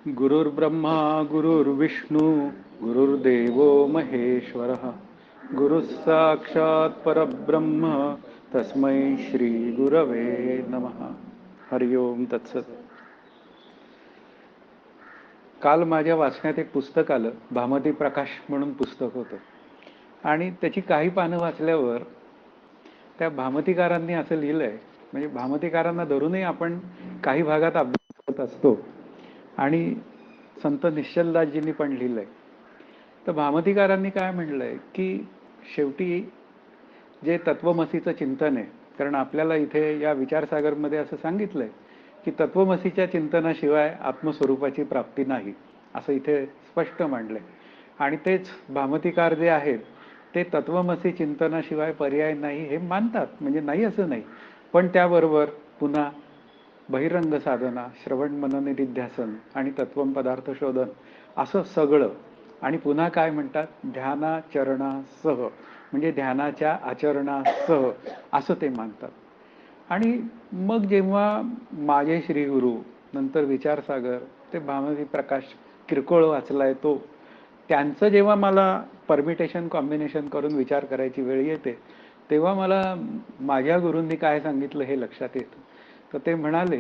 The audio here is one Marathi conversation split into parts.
गुरुर्ब्रह्मा गुरुर्विष्णू गुरुर्देवो महेश्वरः गुरुः साक्षात् परब्रह्म तस्मै श्री गुरवे नमः. हरि ओम तत्सत. काल माझ्या वाचण्यात एक पुस्तक आलं, भामती प्रकाश म्हणून पुस्तक होतं. आणि त्याची काही पानं वाचल्यावर त्या भामतीकारांनी असं लिहिलंय, म्हणजे भामतीकारांना धरूनही आपण काही भागात अभ्यास करत असतो. आणि संत निश्चलदासजींनी पण लिहिलंय. तर भामतीकारांनी काय म्हणलंय की शेवटी जे तत्वमसीचं चिंतन आहे, कारण आपल्याला इथे या विचारसागरमध्ये असं सांगितलंय की तत्वमसीच्या चिंतनाशिवाय आत्मस्वरूपाची प्राप्ती नाही, असं इथे स्पष्ट मांडलंय. आणि तेच भामतीकार जे आहेत ते तत्वमसी चिंतनाशिवाय पर्याय नाही हे मानतात, म्हणजे नाही असं नाही. पण त्याबरोबर पुन्हा बहिरंग साधना, श्रवण मनन निधिध्यासन आणि तत्वम पदार्थ शोधन असं सगळं. आणि पुन्हा काय म्हणतात, ध्यानाचरणासह, म्हणजे ध्यानाच्या आचरणासह असं ते मानतात. आणि मग जेव्हा माझे श्रीगुरु, नंतर विचारसागर, ते भामती प्रकाश किरकोळ वाचलाय तो, त्यांचं जेव्हा मला परमिटेशन कॉम्बिनेशन करून विचार करायची वेळ येते, तेव्हा मला माझ्या गुरूंनी काय सांगितलं हे लक्षात येतं. तर ते म्हणाले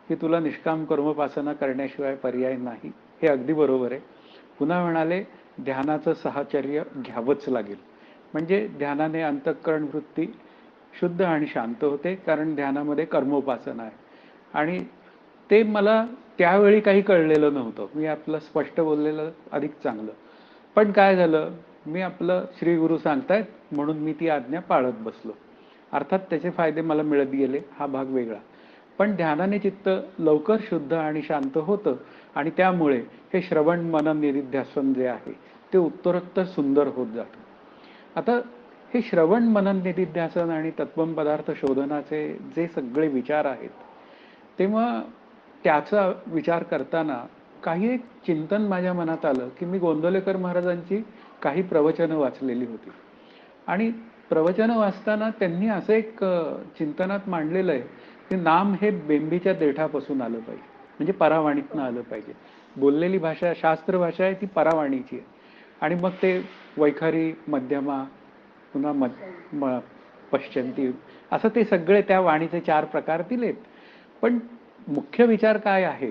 की तुला निष्काम कर्मोपासना करण्याशिवाय पर्याय नाही. हे अगदी बरोबर आहे. पुन्हा म्हणाले ध्यानाचं साहचर्य घ्यावंच लागेल. म्हणजे ध्यानाने अंतःकरण वृत्ती शुद्ध आणि शांत होते, कारण ध्यानामध्ये कर्मोपासना आहे. आणि ते मला त्यावेळी काही कळलेलं नव्हतं. मी आपलं स्पष्ट बोललेलं अधिक चांगलं. पण काय झालं, मी आपलं श्री गुरु सांगतायत म्हणून मी ती आज्ञा पाळत बसलो. अर्थात त्याचे फायदे मला मिळत गेले, हा भाग वेगळा. पण ध्यानाने चित्त लवकर शुद्ध आणि शांत होतं. आणि त्यामुळे हे श्रवण मनन निधिध्यासन जे आहे ते उत्तरोत्तर सुंदर होत जातं. आता हे श्रवण मनन निधिध्यासन आणि तत्वम पदार्थ शोधनाचे जे सगळे विचार आहेत, तेव्हा त्याचा विचार करताना काही एक चिंतन माझ्या मनात आलं की मी गोंदवलेकर महाराजांची काही प्रवचनं वाचलेली होती. आणि प्रवचनं वाचताना त्यांनी असं एक चिंतनात मांडलेलं आहे की नाम हे बेंबीच्या देठापासून आलं पाहिजे, म्हणजे परावाणीतनं आलं पाहिजे. बोललेली भाषा, शास्त्र भाषा आहे ती परावाणीची आहे. आणि मग ते वैखरी, मध्यमा, पुन्हा पश्चंती, असं ते सगळे त्या वाणीचे 4 प्रकार दिलेत. पण मुख्य विचार काय आहे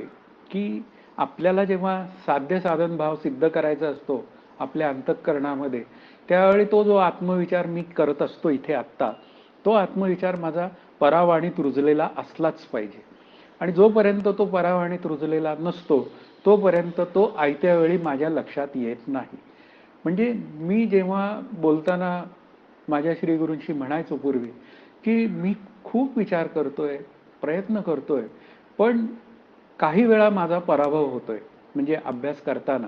की आपल्याला जेव्हा साध्य साधन भाव सिद्ध करायचा असतो आपल्या अंतःकरणामध्ये, त्यावेळी तो जो आत्मविचार मी करत असतो इथे आत्ता, तो आत्मविचार माझा परावाणीत रुजलेला असलाच पाहिजे. आणि जोपर्यंत तो परावाणीत रुजलेला नसतो तोपर्यंत तो आयत्या वेळी माझ्या लक्षात येत नाही. म्हणजे मी जेव्हा बोलताना माझ्या श्रीगुरूंशी म्हणायचो पूर्वी की मी खूप विचार करतोय, प्रयत्न करतोय, पण काही वेळा माझा पराभव होतोय. म्हणजे अभ्यास करताना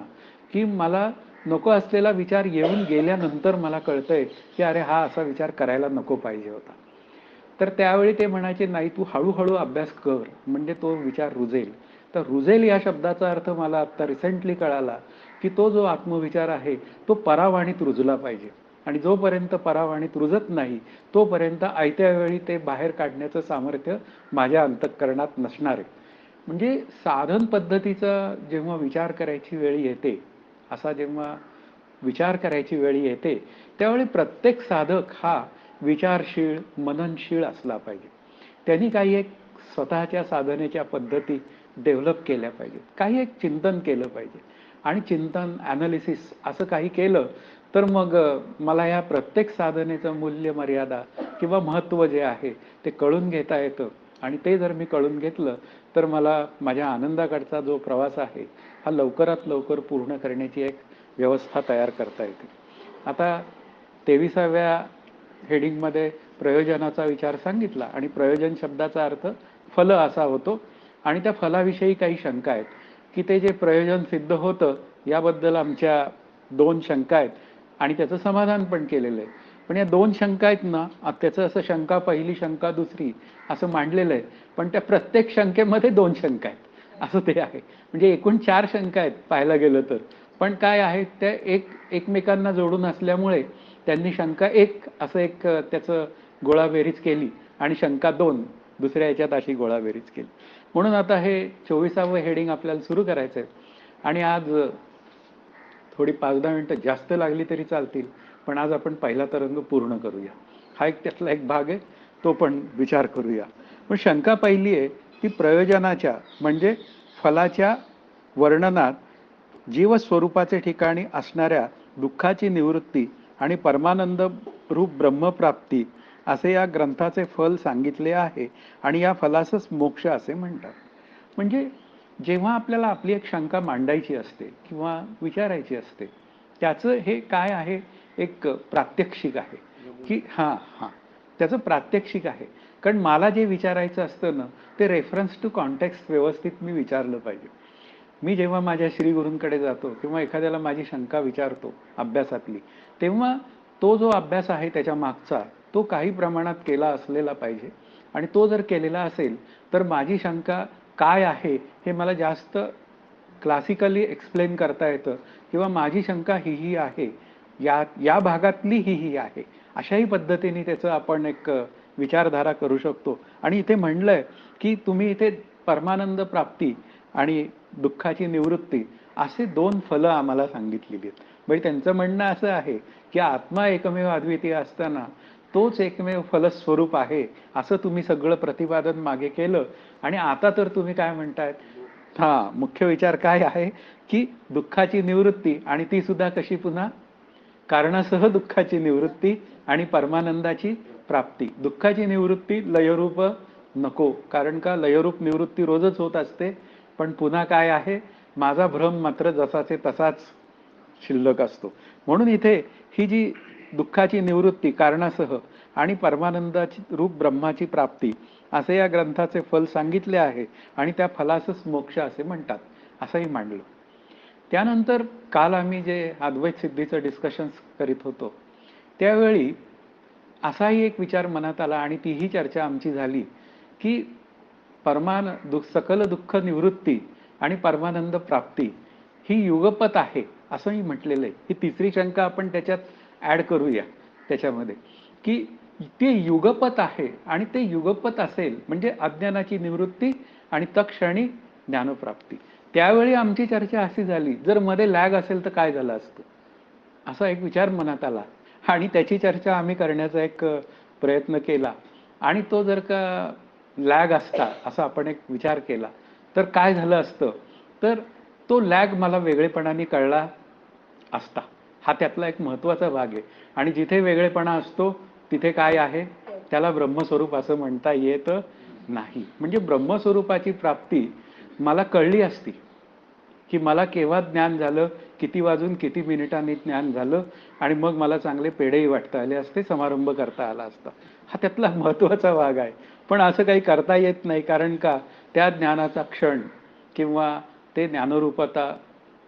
की मला नको असलेला विचार येऊन गेल्यानंतर मला कळतंय की अरे हा असा विचार करायला नको पाहिजे होता. तर त्यावेळी ते म्हणायचे नाही, तू हळूहळू अभ्यास कर म्हणजे तो विचार रुजेल. तर रुजेल या शब्दाचा अर्थ मला आता रिसेंटली कळाला की तो जो आत्मविचार आहे तो परावाणीत रुजला पाहिजे. आणि जोपर्यंत परावाणीत रुजत नाही तोपर्यंत आयत्या वेळी ते बाहेर काढण्याचं सामर्थ्य माझ्या अंतःकरणात नसणार आहे. म्हणजे साधन पद्धतीचा जेव्हा विचार करायची वेळ येते, असा जेव्हा विचार करायची वेळ येते, त्यावेळी प्रत्येक साधक हा विचारशील, मननशील असला पाहिजे. त्यांनी काही एक स्वतःच्या साधनेच्या पद्धती डेव्हलप केल्या पाहिजेत, काही एक चिंतन केलं पाहिजे. आणि चिंतन, ॲनालिसिस असं काही केलं तर मग मला या प्रत्येक साधनेचं मूल्य, मर्यादा किंवा महत्त्व जे आहे ते कळून घेता येतं. आणि ते जर मी कळून घेतलं तर मला माझ्या आनंदाकडचा जो प्रवास आहे हा लवकरात लवकर पूर्ण करण्याची एक व्यवस्था तयार करता येते. आता 23व्या हेडिंगमध्ये प्रयोजनाचा विचार सांगितला आणि प्रयोजन शब्दाचा अर्थ फल असा होतो. आणि त्या फलाविषयी काही शंका आहेत की ते जे प्रयोजन सिद्ध होतं याबद्दल आमच्या 2 शंका आहेत आणि त्याचं समाधान पण केलेलं आहे. पण या 2 शंका आहेत ना, त्याचं असं शंका पहिली, शंका दुसरी असं मांडलेलं आहे. पण त्या प्रत्येक शंकेमध्ये 2 शंका आहेत असं ते आहे. म्हणजे एकूण 4 शंका आहेत पाहायला गेलं तर. पण काय आहे, त्या एकमेकांना जोडून असल्यामुळे त्यांनी शंका 1 असं एक त्याचं गोळाबेरीज केली आणि शंका 2 दुसऱ्या याच्यात अशी गोळाबेरीज केली. म्हणून आता हे 24वं हेडिंग आपल्याला सुरू करायचं आहे. आणि आज थोडी 5-10 मिनिटं जास्त लागली तरी चालतील, पण आज आपण पहिला तरंग पूर्ण करूया. हा एक त्यातला एक भाग आहे, तो पण विचार करूया. पण शंका पहिली आहे ती प्रयोजनाच्या म्हणजे फलाच्या वर्णनात जीवस्वरूपाचे ठिकाणी असणाऱ्या दुःखाची निवृत्ती आणि परमानंद रूप ब्रह्मप्राप्ती असे या ग्रंथाचे फल सांगितले आहे आणि या फलासच मोक्ष असे म्हणतात. म्हणजे जेव्हा आपल्याला आपली एक शंका मांडायची असते किंवा विचारायची असते, त्याचं हे काय आहे, एक प्रात्यक्षिक आहे की हां त्याचं प्रात्यक्षिक आहे. कारण मला जे विचारायचं असतं ना, ते रेफरन्स टू कॉन्टेक्स्ट व्यवस्थित मी विचारलं पाहिजे. मी जेव्हा माझ्या श्रीगुरूंकडे जातो किंवा एखाद्याला माझी शंका विचारतो अभ्यासातली, तेव्हा तो जो अभ्यास आहे त्याच्या मागचा, तो काही प्रमाणात केला असलेला पाहिजे. आणि तो जर केलेला असेल तर माझी शंका काय आहे हे मला जास्त क्लासिकली एक्सप्लेन करता येतं, किंवा माझी शंका ही आहे, या भागातली ही आहे, अशाही पद्धतीने त्याचं आपण एक विचारधारा करू शकतो. आणि इथे म्हणलंय की तुम्ही इथे परमानंद प्राप्ती आणि दुःखाची निवृत्ती असे 2 फलं आम्हाला सांगितलेली आहेत. म्हणजे त्यांचं म्हणणं असं आहे की आत्मा एकमेव अद्वितीय असताना तोच एकमेव फलस्वरूप आहे असं तुम्ही सगळं प्रतिपादन मागे केलं. आणि आता तर तुम्ही काय म्हणतायत, मुख्य विचार काय आहे की दुःखाची निवृत्ती, आणि ती सुद्धा कशी, पुन्हा कारणासह दुःखाची निवृत्ती आणि परमानंदाची प्राप्ती. दुःखाची निवृत्ती लयरूप नको, कारण का लयरूप निवृत्ती रोजच होत असते. पण पुन्हा काय आहे, माझा भ्रम मात्र जसाचे तसाच शिल्लक असतो. म्हणून इथे ही जी दुःखाची निवृत्ती कारणासह आणि परमानंदाची रूप ब्रह्माची प्राप्ती असे या ग्रंथाचे फल सांगितले आहे आणि त्या फलासच मोक्ष असे म्हणतात, असंही मांडलं. त्यानंतर काल आम्ही जे अद्वैत सिद्धीचं डिस्कशन करीत होतो त्यावेळी असाही एक विचार मनात आला आणि तीही चर्चा आमची झाली की सकल दुःख निवृत्ती आणि परमानंद प्राप्ती ही युगपत आहे असंही म्हटलेलं आहे. ही तिसरी शंका आपण त्याच्यात ऍड करूया त्याच्यामध्ये, की ते युगपत आहे आणि ते युगपत असेल म्हणजे अज्ञानाची निवृत्ती आणि तत्क्षणी ज्ञानप्राप्ती. त्यावेळी आमची चर्चा अशी झाली, जर मध्ये लॅग असेल तर काय झालं असतं, असा एक विचार मनात आला आणि त्याची चर्चा आम्ही करण्याचा एक प्रयत्न केला. आणि तो जर का लॅग असता असा आपण एक विचार केला तर काय झालं असतं, तर तो लॅग मला वेगळेपणाने कळला असता. हा त्यातला एक महत्वाचा भाग आहे. आणि जिथे वेगळेपणा असतो तिथे काय आहे, त्याला ब्रह्मस्वरूप असं म्हणता येत नाही. म्हणजे ब्रह्मस्वरूपाची प्राप्ती मला कळली असती की मला केव्हा ज्ञान झालं, किती वाजून किती मिनिटांनी ज्ञान झालं, आणि मग मला चांगले पेढेही वाटता आले असते, समारंभ करता आला असता. हा त्यातला महत्वाचा भाग आहे. पण असं काही करता येत नाही, कारण का त्या ज्ञानाचा क्षण किंवा ते ज्ञानरूपता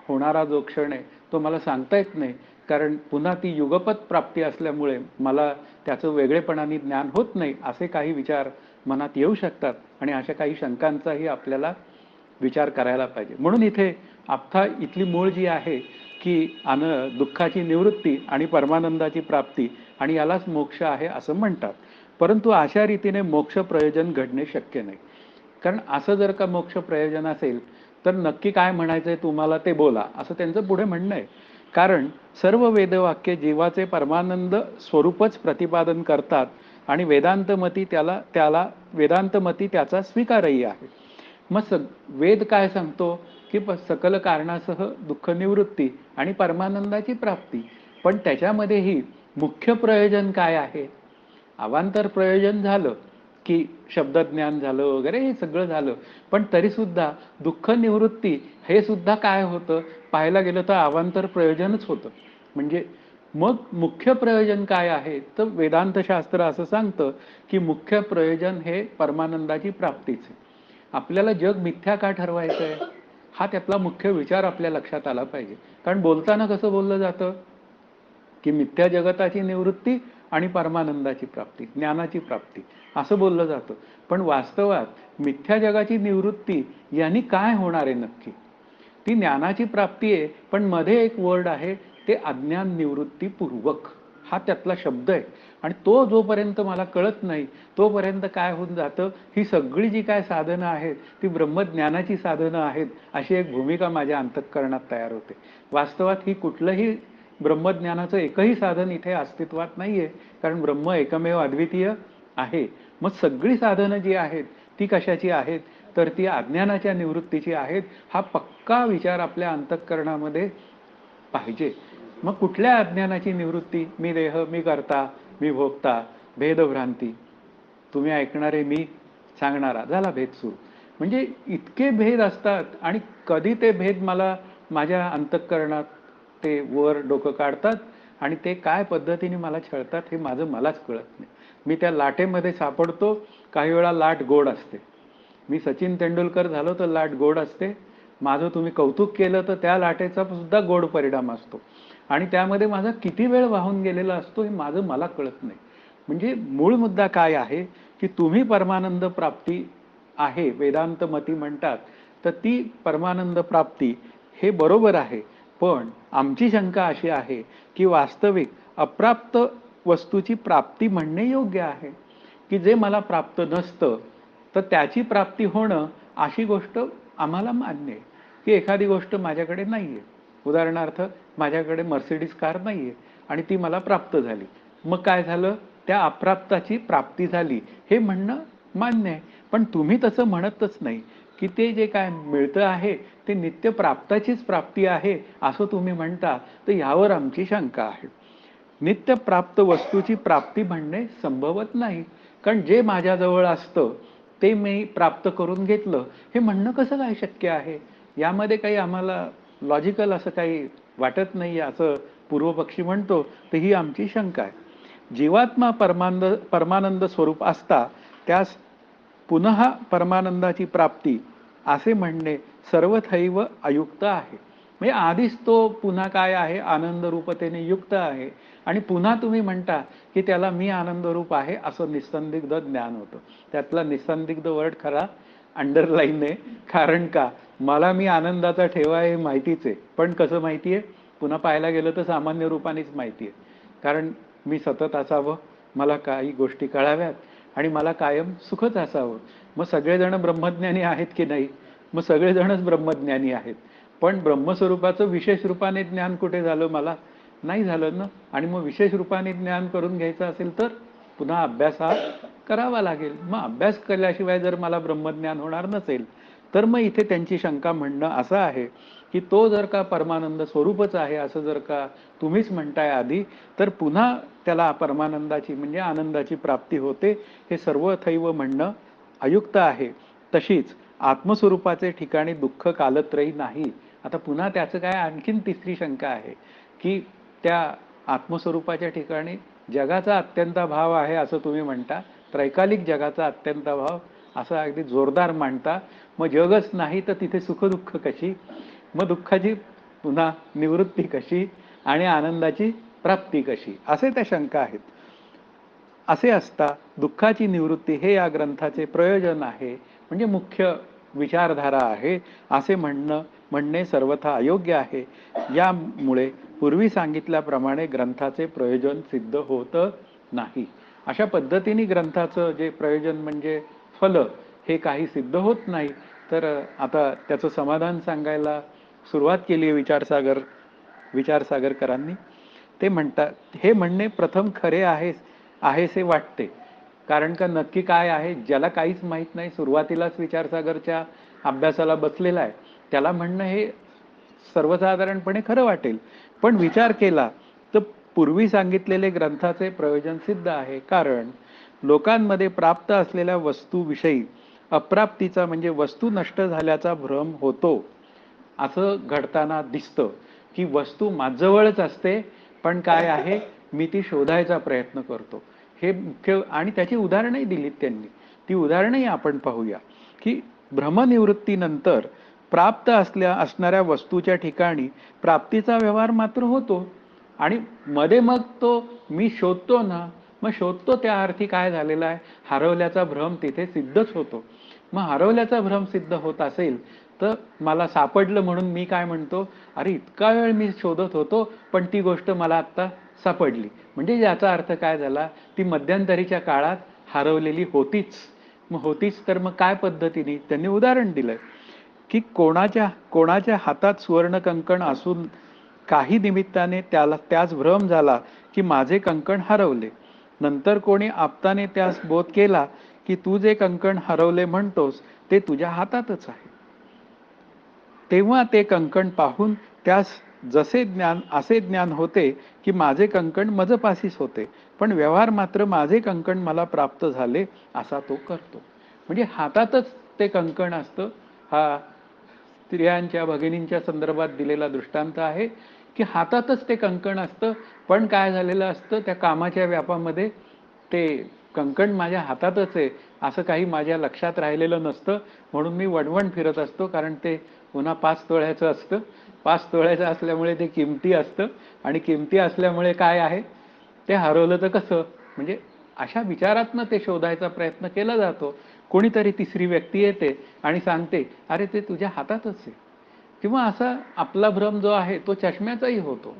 होणारा जो क्षण आहे तो मला सांगता येत नाही, कारण पुन्हा ती युगपत प्राप्ती असल्यामुळे मला त्याचं वेगळेपणाने ज्ञान होत नाही. असे काही विचार मनात येऊ शकतात आणि अशा काही शंकांचाही आपल्याला विचार करायला पाहिजे. म्हणून इथे आपथा इथली मूळ जी आहे की दुःखाची निवृत्ती आणि परमानंदाची प्राप्ती आणि यालाच मोक्ष आहे असं म्हणतात. परंतु अशा रीतीने मोक्ष प्रयोजन घडणे शक्य नाही. कारण असं जर का मोक्ष प्रयोजन असेल तर नक्की काय म्हणायचंय तुम्हाला ते बोला, असं त्यांचं पुढे म्हणणं आहे. कारण सर्व वेदवाक्य जीवाचे परमानंद स्वरूपच प्रतिपादन करतात आणि वेदांतमती वेदांतमती त्याचा स्वीकारही आहे. मग वेद काय सांगतो की सकल कारणासह दुःख निवृत्ती आणि परमानंदाची प्राप्ती. पण त्याच्यामध्येही मुख्य प्रयोजन काय आहे, अवांतर प्रयोजन झालं की शब्दज्ञान झालं वगैरे, हे सगळं झालं, पण तरी सुद्धा दुःख निवृत्ती हे सुद्धा काय होतं, पाहायला गेलं तर अवांतर प्रयोजनच होतं. म्हणजे मग मुख्य प्रयोजन काय आहे, तर वेदांतशास्त्र असं सांगतं की मुख्य प्रयोजन हे परमानंदाची प्राप्तीच आहे. आपल्याला जग मिथ्या का ठरवायचंय, हा त्यातला मुख्य विचार आपल्या लक्षात आला पाहिजे. कारण बोलताना कसं बोललं जातं की मिथ्या जगताची निवृत्ती आणि परमानंदाची प्राप्ती, ज्ञानाची प्राप्ती असं बोललं जातं. पण वास्तवात मिथ्या जगाची निवृत्ती यांनी काय होणार आहे नक्की, ती ज्ञानाची प्राप्ती आहे. पण मध्ये एक वर्ड आहे, ते अज्ञान निवृत्तीपूर्वक, हा त्यातला शब्द आहे. आणि तो जोपर्यंत मला कळत नाही तोपर्यंत काय होऊन जातं, ही सगळी जी काय साधनं आहेत ती ब्रह्मज्ञानाची साधनं आहेत अशी एक भूमिका माझ्या अंतःकरणात तयार होते. वास्तवात ही कुठलंही ब्रह्मज्ञानाचं एकही साधन इथे अस्तित्वात नाहीये, कारण ब्रह्म एकमेव अद्वितीय आहे. मग सगळी साधनं जी आहेत ती कशाची आहेत, तर ती अज्ञानाच्या निवृत्तीची आहेत. हा पक्का विचार आपल्या अंतःकरणामध्ये पाहिजे. मग कुठल्या अज्ञानाची निवृत्ती? मी देह, मी कर्ता, मी भोगता, भेदभ्रांती, तुम्ही ऐकणारे, मी सांगणारा, झाला भेद सुरू. म्हणजे इतके भेद असतात आणि कधी ते भेद मला माझ्या अंतःकरणात ते वर डोकं काढतात आणि ते काय पद्धतीने मला छळतात हे माझं मलाच कळत नाही. मी त्या लाटेमध्ये सापडतो. काही वेळा लाट गोड असते. मी सचिन तेंडुलकर झालो तर लाट गोड असते. माझं तुम्ही कौतुक केलं तर त्या लाटेचा सुद्धा गोड परिणाम असतो आणि त्यामध्ये माझा किती वेळ वाहून गेलेला असतो हे माझं मला कळत नाही. म्हणजे मूळ मुद्दा काय आहे की तुम्ही परमानंद प्राप्ती आहे वेदांत मती म्हणतात, तर ती परमानंद प्राप्ती हे बरोबर आहे. पण आमची शंका अशी आहे की वास्तविक अप्राप्त वस्तूची प्राप्ती म्हणणे योग्य आहे की जे मला प्राप्त नसतं तर त्याची प्राप्ती होणं अशी गोष्ट आम्हाला मान्य आहे की एखादी गोष्ट माझ्याकडे नाहीये. उदाहरणार्थ माझ्याकडे मर्सिडीज कार नाहीये आणि ती मला प्राप्त झाली. मग काय झालं, त्या अप्राप्ताची प्राप्ती झाली हे म्हणणं मान्य आहे. पण तुम्ही तसं म्हणतच नाही की ते जे काय मिळतं आहे ते नित्य प्राप्ताचीच प्राप्ती आहे असं तुम्ही म्हणता. तर यावर आमची शंका आहे. नित्य प्राप्त वस्तूची प्राप्ती म्हणणे संभवत नाही, कारण जे माझ्याजवळ असतं ते मी प्राप्त करून घेतलं हे म्हणणं कसं काय शक्य आहे. यामध्ये काही आम्हाला लॉजिकल असं काही वाटत नाही असं पूर्वपक्षी म्हणतो. तर ही आमची शंका आहे. जीवात्मा परमानंद स्वरूप असता त्यास पुन्हा परमानंदाची प्राप्ती असे म्हणणे सर्वथैव अयुक्त आहे. म्हणजे आधीच तो पुन्हा काय आहे, आनंद रूपतेने युक्त आहे आणि पुन्हा तुम्ही म्हणता की त्याला मी आनंद रूप आहे असं निसंदिग्ध ज्ञान होतं. त्यातला निसंदिग्ध वर्ड खरा अंडरलाईन आहे. कारण का, मला मी आनंदाचा ठेवा हे माहितीच आहे, पण कसं माहिती आहे, पुन्हा पाहायला गेलं तर सामान्य रूपानेच माहिती आहे. कारण मी सतत असावं, मला काही गोष्टी कळाव्यात आणि मला कायम सुखच असावं. मग सगळेजण ब्रह्मज्ञानी आहेत की नाही? मग सगळेजणच ब्रह्मज्ञानी आहेत, पण ब्रह्मस्वरूपाचं विशेष रूपाने ज्ञान कुठे झालं? मला नाही झालं ना. आणि मग विशेष रूपाने ज्ञान करून घ्यायचं असेल तर पुन्हा अभ्यास हा करावा लागेल. मग अभ्यास केल्याशिवाय जर मला ब्रह्मज्ञान होणार नसेल तर मग इथे त्यांची शंका म्हणणं असं आहे की तो जर का परमानंद स्वरूपच आहे असं जर का तुम्हीच म्हणताय आधी, तर पुन्हा त्याला परमानंदाची म्हणजे आनंदाची प्राप्ती होते हे सर्वथैव म्हणणं अयुक्त आहे. तशीच आत्मस्वरूपाचे ठिकाणी दुःख कालत्रयी नाही. आता पुन्हा त्याचं काय आणखीन तिसरी शंका आहे की त्या आत्मस्वरूपाच्या ठिकाणी जगाचा अत्यंत भाव आहे असं तुम्ही म्हणता, त्रैकालिक जगाचा अत्यंत भाव असं अगदी जोरदार मांडता. मग जगच नाही तर तिथे सुखदुःख कशी, मग दुःखाची पुन्हा निवृत्ती कशी आणि आनंदाची प्राप्ती कशी, असे त्या शंका आहेत. असे असता दुःखाची निवृत्ती हे या ग्रंथाचे प्रयोजन आहे, म्हणजे मुख्य विचारधारा आहे असे म्हणणे सर्वथा अयोग्य आहे. यामुळे पूर्वी सांगितल्याप्रमाणे ग्रंथाचे प्रयोजन सिद्ध होत नाही. अशा पद्धतीने ग्रंथाचं जे प्रयोजन म्हणजे फल हे काही सिद्ध होत नाही. तर आता त्याचं समाधान सांगायला सुरुवात केली आहे विचारसागरकरांनी. ते म्हणतात, हे म्हणणे प्रथम खरे आहेसे वाटते. कारण का नक्की काय आहे, ज्याला काहीच माहीत नाही, सुरुवातीलाच विचारसागरच्या अभ्यासाला बसलेला आहे, त्याला म्हणणं हे सर्वसाधारणपणे खरं वाटेल. पण विचार केला तर पूर्वी सांगितलेले ग्रंथाचे प्रयोजन सिद्ध आहे. कारण लोकांमध्ये प्राप्त असलेल्या वस्तूविषयी अप्राप्तीचा म्हणजे वस्तू नष्ट झाल्याचा भ्रम होतो. असं घडताना दिसतं की वस्तू माझजवळच असते, पण काय आहे, मी ती शोधायचा प्रयत्न करतो. हे मुख्य, आणि त्याची उदाहरणही दिलीत त्यांनी. ती उदाहरणही आपण पाहूया की भ्रमनिवृत्तीनंतर प्राप्त असणाऱ्या वस्तूच्या ठिकाणी प्राप्तीचा व्यवहार मात्र होतो आणि मध्ये मग तो मी शोधतो ना, मग शोधतो त्या अर्थी काय झालेला आहे, हरवल्याचा भ्रम तिथे सिद्धच होतो. मग हरवल्याचा भ्रम सिद्ध होत असेल तर मला सापडलं म्हणून मी काय म्हणतो, अरे इतका वेळ मी शोधत होतो पण ती गोष्ट मला आत्ता सापडली. म्हणजे याचा अर्थ काय झाला, ती मध्यंतरीच्या काळात हरवलेली होतीच. मग होतीच तर मग काय पद्धतीने? त्यांनी उदाहरण दिलंय, की कोणाच्या कोणाच्या हातात सुवर्ण कंकण असून काही निमित्ताने त्याला त्यास भ्रम झाला, की माझे कंकण हरवले. नंतर कोणी आप्ताने त्यास बोध केला, की तू जे कंकण हरवले म्हणतोस ते तुझ्या हातातच आहे. तेव्हा ते कंकण पाहून त्यास जसे ज्ञान असे ज्ञान होते, की माझे कंकण मजपासीच होते, पण व्यवहार मात्र माझे कंकण मला प्राप्त झाले असा तो करतो. म्हणजे हातातच ते कंकण असतं. हा स्त्रियांच्या भगिनींच्या संदर्भात दिलेला दृष्टांत आहे, की हातातच ते कंकण असतं, पण काय झालेलं असतं, त्या कामाच्या व्यापामध्ये ते कंकण माझ्या हातातच आहे असं काही माझ्या लक्षात राहिलेलं नसतं. म्हणून मी वणवण फिरत असतो, कारण ते पुन्हा 5 तोळ्याचं असतं. 5 तोळ्याचं असल्यामुळे ते किमती असतं, आणि किमती असल्यामुळे काय आहे, ते हरवलं तर कसं? म्हणजे अशा विचारातनं ते शोधायचा प्रयत्न केला जातो. कोणीतरी तिसरी व्यक्ती येते आणि सांगते, अरे ते तुझ्या हातातच आहे. किंवा असा आपला भ्रम जो आहे तो चष्म्याचाही होतो,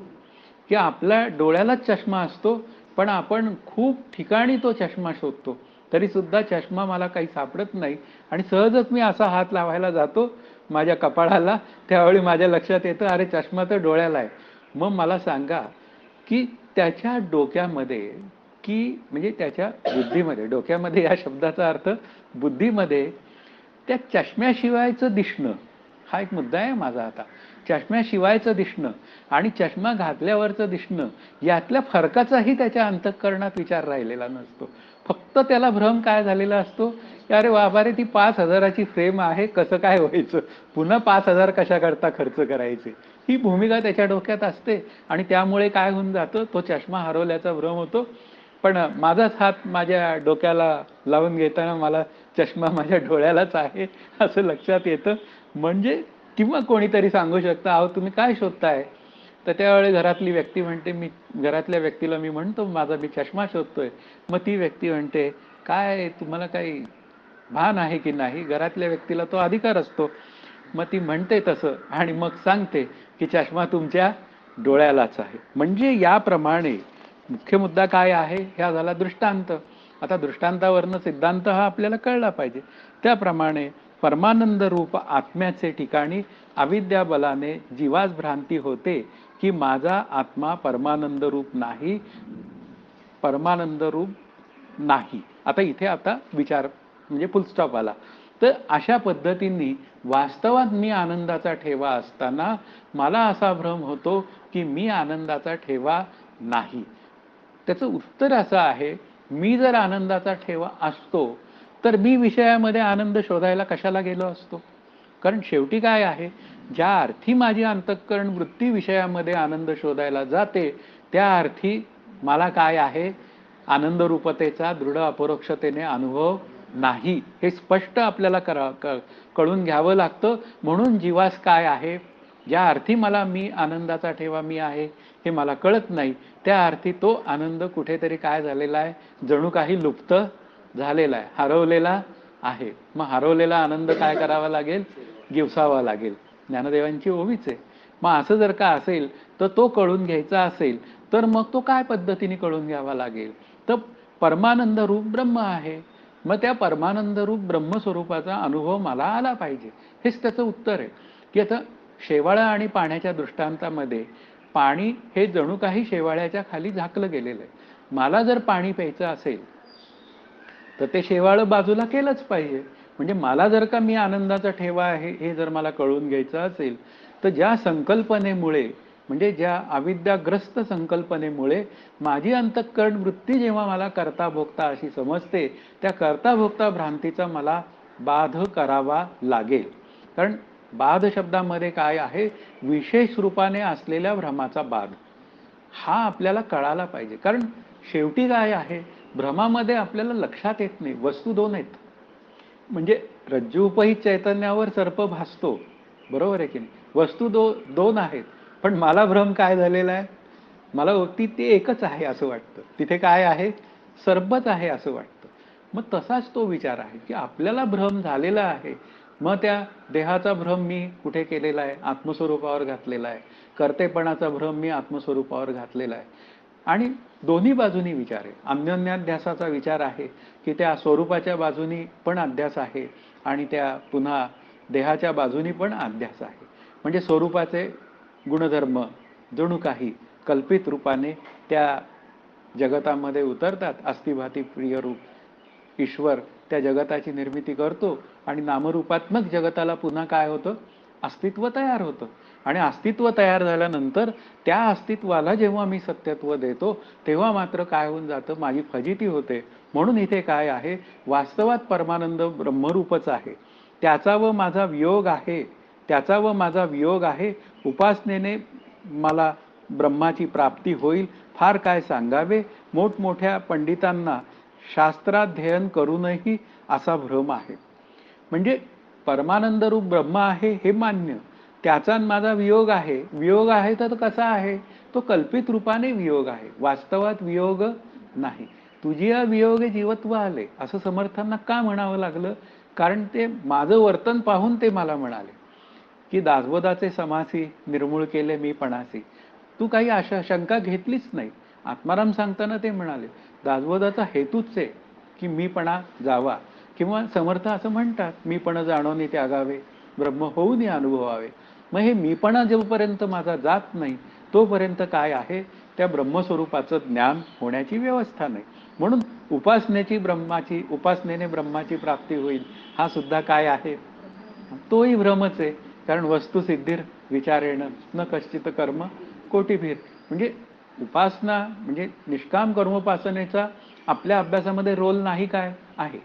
की आपल्या डोळ्यालाच चष्मा असतो, पण आपण खूप ठिकाणी तो चष्मा शोधतो, तरी सुद्धा चष्मा मला काही सापडत नाही. आणि सहजच मी असा हात लावायला जातो माझ्या कपाळाला, त्यावेळी माझ्या लक्षात येतं, अरे चष्मा तर डोळ्याला आहे. मग मला सांगा, की त्याच्या डोक्यामध्ये, की म्हणजे त्याच्या बुद्धीमध्ये, डोक्यामध्ये या शब्दाचा अर्थ बुद्धीमध्ये, त्या चष्म्याशिवायचं दिसणं हा एक मुद्दा आहे माझा आता. चष्म्याशिवायचं दिसणं आणि चष्मा घातल्यावरचं दिसणं यातल्या फरकाचाही त्याच्या अंतःकरणात विचार राहिलेला नसतो. फक्त त्याला भ्रम काय झालेला असतो, की अरे बाबा रे, ती 5,000ची फ्रेम आहे, कसं काय व्हायचं, पुन्हा 5,000 कशाकरता खर्च करायचे, ही भूमिका त्याच्या डोक्यात असते. आणि त्यामुळे काय होऊन जातं, तो चष्मा हरवल्याचा भ्रम होतो. पण माझाच हात माझ्या डोक्याला लावून घेताना मला चष्मा माझ्या डोळ्यालाच आहे असं लक्षात येतं. म्हणजे किंवा कोणीतरी सांगू शकतं, अहो तुम्ही काय शोधताय? तर त्यावेळी घरातली व्यक्ती म्हणते, मी घरातल्या व्यक्तीला मी म्हणतो, माझा मी चष्मा शोधतोय. मग ती व्यक्ती म्हणते, काय तुम्हाला काही भान आहे की नाही? घरातल्या व्यक्तीला तो अधिकार असतो. मग ती म्हणते तसं आणि मग सांगते, की चष्मा तुमच्या डोळ्यालाच आहे. म्हणजे याप्रमाणे मुख्य मुद्दा काय आहे, ह्या झाला दृष्टांत. आता दृष्टांतावरनं सिद्धांत हा आपल्याला कळला पाहिजे. त्याप्रमाणे परमानंद रूप आत्म्याचे ठिकाणी अविद्या बलाने जीवास भ्रांती होते, की माझा आत्मा परमानंद रूप नाही, परमानंद रूप नाही. आता इथे आता विचार म्हणजे फुलस्टॉप आला. तर अशा पद्धतींनी वास्तवात मी आनंदाचा ठेवा असताना मला असा भ्रम होतो, की मी आनंदाचा ठेवा नाही. त्याचं उत्तर असं आहे, मी जर आनंदाचा ठेवा असतो तर मी विषयामध्ये आनंद शोधायला कशाला गेलो असतो? कारण शेवटी काय आहे, ज्या अर्थी माझी अंतःकरण वृत्ती विषयामध्ये आनंद शोधायला जाते, त्या अर्थी मला काय आहे, आनंद रूपतेचा दृढ अपरोक्षतेने अनुभव नाही. हे स्पष्ट आपल्याला कळून घ्यावं लागतं. म्हणून जीवास काय आहे, ज्या अर्थी मला मी आनंदाचा ठेवा मी आहे हे मला कळत नाही, त्या अर्थी तो आनंद कुठेतरी काय झालेला आहे, जणू काही लुप्त झालेला आहे, हरवलेला आहे. मग हरवलेला आनंद काय करावा लागेल, गिवसावा लागेल. ज्ञानदेवांची ओवीच आहे. मग असं जर का असेल, तर तो कळून घ्यायचा असेल, तर मग तो काय पद्धतीने कळून घ्यावा लागेल, तर परमानंद रूप ब्रह्म आहे. मग त्या परमानंद रूप ब्रह्मस्वरूपाचा अनुभव मला आला पाहिजे. हेच त्याचं उत्तर आहे. की आता शेवाळा आणि पाण्याच्या दृष्टांतामध्ये पाणी हे जणू काही शेवाळ्याच्या खाली झाकलं गेलेलं आहे. मला जर पाणी प्यायचं असेल तर ते शेवाळं बाजूला केलंच पाहिजे. म्हणजे मला जर का मी आनंदाचा ठेवा आहे हे जर मला कळून घ्यायचं असेल, तर ज्या संकल्पनेमुळे, म्हणजे ज्या अविद्याग्रस्त संकल्पनेमुळे माझी अंतःकरण वृत्ती जेव्हा मला करता भोगता अशी समजते, त्या करता भोगता भ्रांतीचा मला बाध करावा लागेल. कारण बाध शब्दामध्ये काय आहे, विशेष रूपाने असलेल्या भ्रमाचा बाध हा आपल्याला कळाला पाहिजे. कारण शेवटी काय आहे, भ्रमामध्ये आपल्याला लक्षात येत नाही, वस्तू दोन आहेत. म्हणजे रज्जूपहित चैतन्यावर सर्प भासतो, बरोबर आहे की नाही, वस्तू दोन आहेत. पण मला भ्रम काय झालेला आहे, मला ते एकच आहे असं वाटतं. तिथे काय आहे, सर्पच आहे असं वाटतं. मग तसाच तो विचार आहे, की आपल्याला भ्रम झालेला आहे. मग त्या देहाचा भ्रम मी कुठे केलेला आहे, आत्मस्वरूपावर घातलेला आहे. कर्तेपणाचा भ्रम मी आत्मस्वरूपावर घातलेला आहे. आणि दोन्ही बाजूनी विचार आहे. अन्योन्याध्यासाचा विचार आहे की त्या स्वरूपाच्या बाजूनी पण अध्यास आहे आणि त्या पुन्हा देहाच्या बाजूनी पण अध्यास आहे. म्हणजे स्वरूपाचे गुणधर्म जणू काही कल्पित रूपाने त्या जगतामध्ये उतरतात. अस्तिभाती प्रिय रूप ईश्वर त्या जगताची निर्मिती करतो आणि नामरूपात्मक जगताला पुन्हा काय होतं, अस्तित्व तयार होतं. आणि अस्तित्व तयार झाल्यानंतर त्या अस्तित्वाला जेव्हा मी सत्यत्व देतो तेव्हा मात्र काय होऊन जातं, माझी फजिती होते. म्हणून इथे काय आहे, वास्तवात परमानंद ब्रह्मरूपच आहे. त्याचा व माझा वियोग आहे, त्याचा व माझा वियोग आहे. उपासनेने मला ब्रह्माची प्राप्ती होईल. फार काय सांगावे, मोठमोठ्या पंडितांना शास्त्राध्ययन करूनही असा भ्रम आहे. म्हणजे परमानंद रूप ब्रह्म आहे हे मान्य, त्याचा माझा वियोग आहे. वियोग आहे तर कसा आहे, तो कल्पित रूपाने वियोग आहे, वास्तवात वियोग नाही. तुझी वियोग जीवत्व आले असं समर्थांना का म्हणावं लागलं, कारण ते माझं वर्तन पाहून ते मला म्हणाले की दासबोधाचे समासी निर्मूळ केले मी पणासी. तू काही आशा शंका घेतलीच नाही. आत्माराम सांगताना ते म्हणाले दासबोधाचा हेतूच आहे की मीपणा जावा, किंवा समर्थ असं म्हणतात मीपण जाणोनी त्यागावे ब्रह्म होऊन अनुभवावे. मग हे मीपणा जोपर्यंत माझा जात नाही तोपर्यंत काय आहे, त्या ब्रह्मस्वरूपाचं ज्ञान होण्याची व्यवस्था नाही. म्हणून उपासनेने ब्रह्माची प्राप्ती होईल हा सुद्धा काय आहे, तोही भ्रमच आहे. कारण वस्तुसिद्धीर विचारेण न कश्चित कर्म कोटीभीर. म्हणजे उपासना म्हणजे निष्काम कर्मोपासनेचा आपल्या अभ्यासामध्ये रोल नाही काय आहे,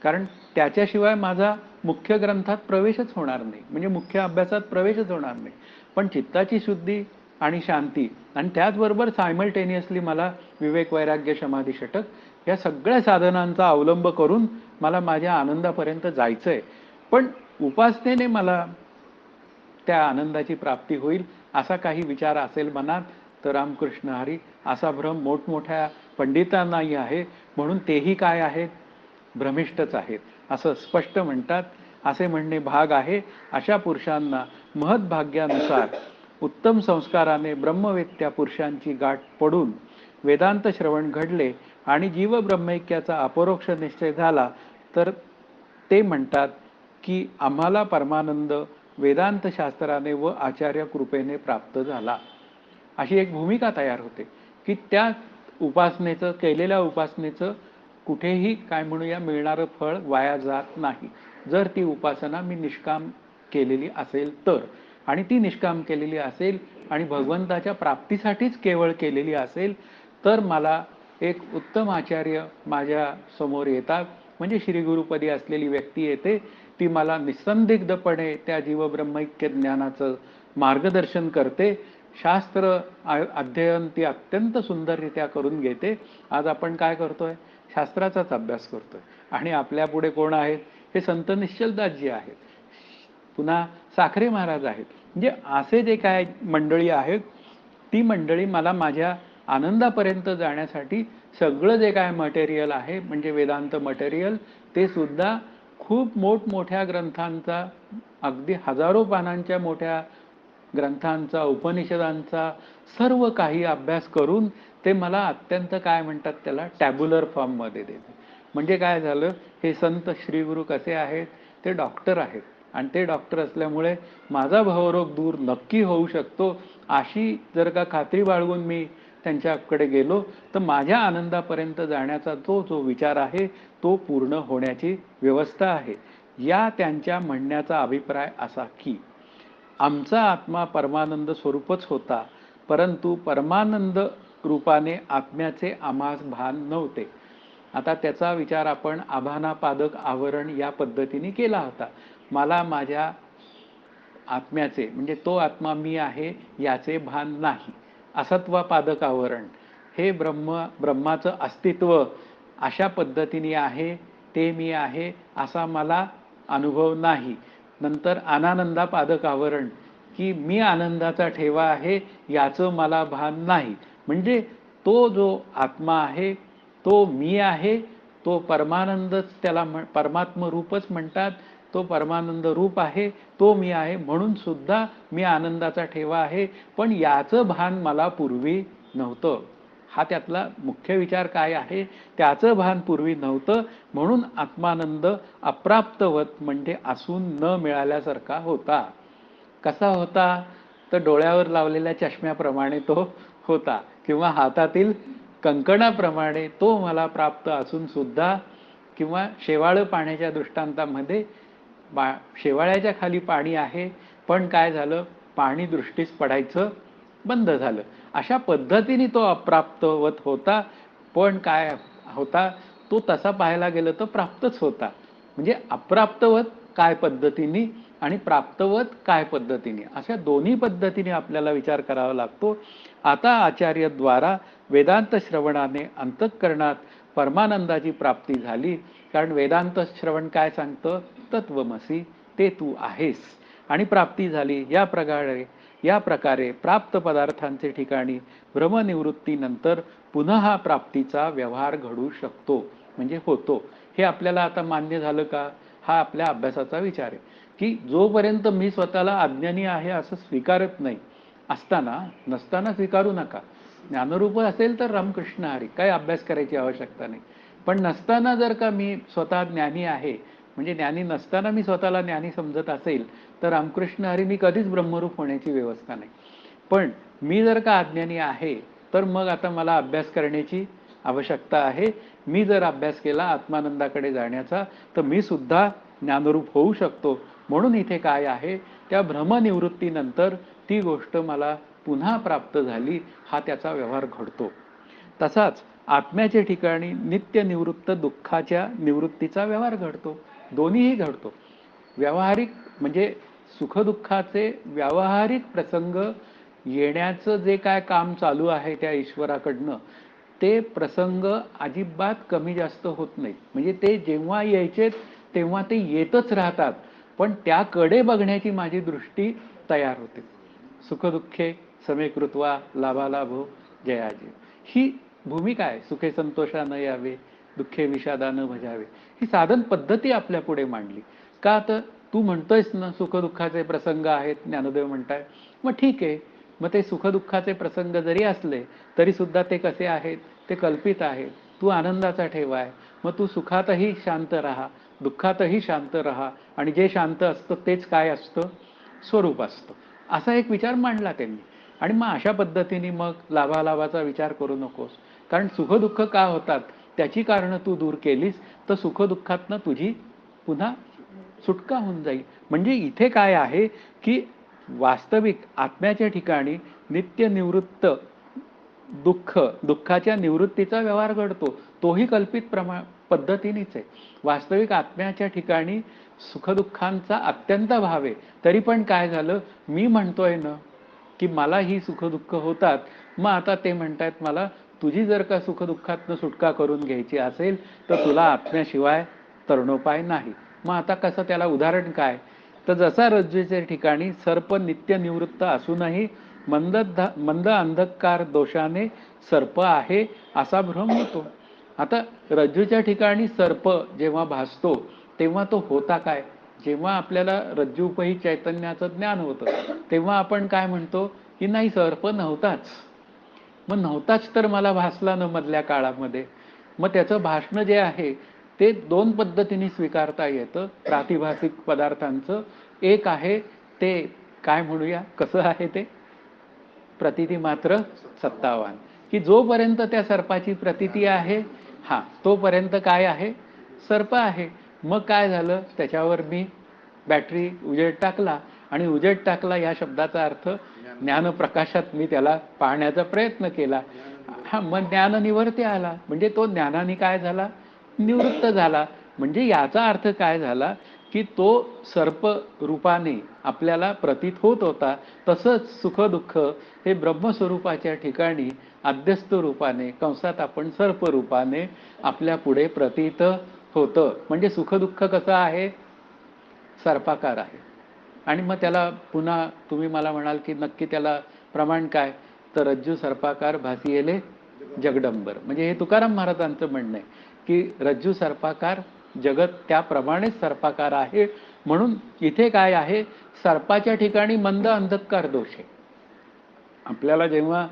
कारण त्याच्याशिवाय माझा मुख्य ग्रंथात प्रवेशच होणार नाही, म्हणजे मुख्य अभ्यासात प्रवेशच होणार नाही. पण चित्ताची शुद्धी आणि शांती आणि त्याचबरोबर सायमल्टेनियसली मला विवेक वैराग्य समाधी षटक या सगळ्या साधनांचा अवलंब करून मला माझ्या आनंदापर्यंत जायचंय. पण उपासनेने मला त्या आनंदाची प्राप्ती होईल असा काही विचार असेल मनात तर रामकृष्ण हरी असा भ्रम मोठमोठ्या पंडितांनाही आहे. म्हणून तेही काय आहेत, भ्रमिष्ठच आहेत असं स्पष्ट म्हणतात. असे म्हणणे भाग आहे. अशा पुरुषांना महद्भाग्यानुसार उत्तम संस्काराने ब्रह्मवेत्या पुरुषांची गाठ पडून वेदांत श्रवण घडले आणि जीव ब्रह्मैक्याचा अपरोक्ष निश्चय झाला तर ते म्हणतात की आम्हाला परमानंद वेदांत शास्त्राने व आचार्य कृपेने प्राप्त झाला. अशी एक भूमिका तयार होते की त्या उपासनेचं, केलेल्या उपासनेचं कुठेही काय म्हणूया मिळणारं फळ वाया जात नाही, जर ती उपासना मी निष्काम केलेली असेल तर. आणि ती निष्काम केलेली असेल आणि भगवंताच्या प्राप्तीसाठीच केवळ केलेली असेल तर मला एक उत्तम आचार्य माझ्या समोर येतात. म्हणजे श्रीगुरुपदी असलेली व्यक्ती येते, ती मला निसंदिग्धपणे त्या जीवब्रह्मैक्य ज्ञानाचं मार्गदर्शन करते. शास्त्र अध्ययन ती अत्यंत सुंदररित्या करून घेते. आज आपण काय करतोय, शास्त्राचाच अभ्यास करतोय. आणि आपल्या पुढे कोण आहेत, हे संत निश्चलदासजी आहेत, पुन्हा साखरे महाराज आहेत. म्हणजे असे जे काय मंडळी आहेत, ती मंडळी मला माझ्या आनंदापर्यंत जाण्यासाठी सगळं जे काय मटेरियल आहे म्हणजे वेदांत मटेरियल ते सुद्धा खूप मोठमोठ्या ग्रंथांचा, अगदी हजारो पानांच्या मोठ्या ग्रंथांचा, उपनिषदांचा सर्व काही अभ्यास करून ते मला अत्यंत काय म्हणतात त्याला टॅब्युलर फॉर्ममध्ये देते. म्हणजे काय झालं, हे संत श्रीगुरु कसे आहेत, ते डॉक्टर आहेत आणि ते डॉक्टर असल्यामुळे माझा भवरोग दूर नक्की होऊ शकतो अशी जर का खात्री बाळगून मी त्यांच्याकडे गेलो तर माझ्या आनंदापर्यंत जाण्याचा तो जो विचार आहे तो पूर्ण होण्याची व्यवस्था आहे. या त्यांच्या म्हणण्याचा अभिप्राय असा की आमचा आत्मा परमानंद स्वरूपच होता, परंतु परमानंद रूपाने आत्म्याचे आम्हास भान नव्हते. आता त्याचा विचार आपण आभानापादक आवरण या पद्धतीने केला होता. मला माझ्या आत्म्याचे म्हणजे तो आत्मा मी आहे याचे भान नाही. असत्वापादक आवरण हे ब्रह्माचं अस्तित्व अशा पद्धतीने आहे, ते मी आहे असा मला अनुभव नाही. नंतर अनानंदापादक आवरण की मी आनंदाचा ठेवा आहे याचं मला भान नाही. म्हणजे तो जो आत्मा आहे तो मी आहे, तो परमानंदच, त्याला परमात्म रूपच म्हणतात, तो परमानंद रूप आहे, तो मी आहे. म्हणून सुद्धा मी आनंदाचा ठेवा आहे, पण याचं भान मला पूर्वी नव्हतं. हा त्यातला मुख्य विचार काय आहे त्याचं भान पूर्वी नव्हतं, म्हणून आत्मानंद अप्राप्तवत म्हणजे असून न मिळाल्यासारखा होता. कसा होता? तर डोळ्यावर लावलेल्या चष्म्याप्रमाणे तो होता, किंवा हातातील कंकणाप्रमाणे तो मला प्राप्त असून सुद्धा, किंवा शेवाळं पाण्याच्या दृष्टांतामध्ये शेवाळ्याच्या खाली पाणी आहे, पण काय झालं, पाणी दृष्टीस पडायचं बंद झालं. अशा पद्धतीने तो अप्राप्तवत होता. पण काय होता तो, तसा पाहायला गेलं तर प्राप्तच होता. म्हणजे अप्राप्तवत काय पद्धतीने आणि प्राप्तवत काय पद्धतीने, अशा दोन्ही पद्धतीने आपल्याला विचार करावा लागतो. आता आचार्यद्वारा वेदांत श्रवणाने अंतःकरणात परमानंदाची प्राप्ती झाली. कारण वेदांत श्रवण काय सांगतं? तत्वमसी, ते तू आहेस. आणि प्राप्ती झाली. या प्रकारे प्राप्त पदार्थांचे ठिकाणी भ्रमनिवृत्तीनंतर पुन्हा प्राप्तीचा व्यवहार घडू शकतो, म्हणजे होतो. हे आपल्याला आता मान्य झालं का? हा आपल्या अभ्यासाचा विचार आहे, की जोपर्यंत मी स्वतःला अज्ञानी आहे असं स्वीकारत नाही, असताना नसताना स्वीकारू नका. ज्ञानरूप असेल तर रामकृष्ण हरी, काही अभ्यास करायची आवश्यकता नाही. पण नसताना जर का मी स्वतः ज्ञानी आहे, म्हणजे ज्ञानी नसताना मी स्वतःला ज्ञानी समजत असेल, तर रामकृष्ण हरी मी कधीच ब्रह्मरूप होण्याची व्यवस्था नाही. पण मी जर का अज्ञानी आहे, तर मग आता मला अभ्यास करण्याची आवश्यकता आहे. मी जर अभ्यास केला आत्मानंदाकडे जाण्याचा, तर मी सुद्धा ज्ञानरूप होऊ शकतो. म्हणून इथे काय आहे, त्या भ्रमनिवृत्तीनंतर ती गोष्ट मला पुन्हा प्राप्त झाली, हा त्याचा व्यवहार घडतो. तसाच आत्म्याच्या ठिकाणी नित्य निवृत्त दुःखाच्या निवृत्तीचा व्यवहार घडतो. दोन्हीही घडतो. व्यावहारिक म्हणजे सुखदुःखाचे व्यावहारिक प्रसंग येण्याचं जे काय काम चालू आहे त्या ईश्वराकडनं, ते प्रसंग अजिबात कमी जास्त होत नाहीत. म्हणजे ते जेव्हा यायचे तेव्हा ते येतच राहतात. पण त्याकडे बघण्याची माझी दृष्टी तयार होते. सुखदुःखे समेकृत्वा लाभालाभो जयाजय, ही भूमिका आहे. सुखे संतोषानं यावे, दुःखे विषादानं भजावे, ही साधन पद्धती आपल्या पुढे मांडली. का? तर तू म्हणतोयस ना सुखदुःखाचे प्रसंग आहेत, ज्ञानदेव म्हणताय, मग ठीक आहे. मग ते सुखदुःखाचे प्रसंग जरी असले तरी सुद्धा ते कसे आहेत? ते कल्पित आहेत. तू आनंदाचा ठेवाय, मग तू सुखातही शांत राहा, दुःखातही शांत राहा. आणि जे शांत असतं तेच काय असतं? स्वरूप असतं. असा एक विचार मांडला त्यांनी. आणि मग अशा पद्धतीने मग लाभालाभाचा विचार करू नकोस. कारण सुखदुःख का होतात त्याची कारणं तू दूर केलीस तर सुखदुःखातनं तुझी पुन्हा सुटका होऊन जाईल. म्हणजे इथे काय आहे की वास्तविक आत्म्याच्या ठिकाणी नित्य निवृत्त दुःखाच्या निवृत्तीचा व्यवहार घडतो. तोही कल्पित पद्धतीनेच आहे. वास्तविक आत्म्याच्या ठिकाणी सुखदुःखांचा अत्यंत भाव आहे. तरी पण काय झालं, मी म्हणतोय ना की मला ही सुखदुःख होतात, मग आता ते म्हणतायत मला, तुझी जर का सुखदुःखातनं सुटका करून घ्यायची असेल तर तुला आत्म्याशिवाय तरणोपाय नाही. मग आता कसं, त्याला उदाहरण काय? तर जसा रज्जूच्या ठिकाणी सर्प नित्य निवृत्त असूनही मंद अंधकार दोषाने सर्प आहे असा भ्रम होतो. आता रज्जूच्या ठिकाणी सर्प जेव्हा भासतो तेव्हा तो होता काय? जेव्हा आपल्याला रज्जूपही चैतन्याचं ज्ञान होतं तेव्हा आपण काय म्हणतो की नाही, सर्प नव्हताच. मग नव्हताच तर मला भासला न मधल्या काळामध्ये. मग त्याचं भाषण जे आहे ते दोन पद्धतीने स्वीकारता येतं प्रातिभासिक पदार्थांचं. एक आहे ते काय म्हणूया, कसं आहे ते, प्रतीती मात्र सत्तावान, की जोपर्यंत त्या सर्पाची प्रतीती आहे, हा तोपर्यंत काय आहे, सर्प आहे. मग काय झालं, त्याच्यावर मी बॅटरी उजेड टाकला, आणि उजेड टाकला या शब्दाचा अर्थ ज्ञानप्रकाशात मी त्याला पाहण्याचा प्रयत्न केला. हा, मग ज्ञाननिवर्ती आला, म्हणजे तो ज्ञानाने काय झाला, निवृत्त झाला. म्हणजे याचा अर्थ काय झाला की तो सर्प रूपाने आपल्याला प्रतीत होत होता. तसंच सुखदुःख हे ब्रह्मस्वरूपाच्या ठिकाणी अध्यस्त रूपाने, कंसात आपण सर्प रूपाने आपल्या पुढे प्रतीत होतं. म्हणजे सुखदुःख कसं आहे, सर्पाकार आहे. आणि मग त्याला पुन्हा तुम्ही मला म्हणाल की नक्की त्याला प्रमाण काय, तर रज्जू सर्पाकार भासियेले जगडंबर. म्हणजे हे तुकाराम महाराजांचं म्हणणं आहे की रज्जू सर्पाकार, जगत त्याप्रमाणेच सर्पाकार आहे. म्हणून इथे काय आहे, सर्पाच्या ठिकाणी मंद अंधकार दोष आहे. आपल्याला जेव्हा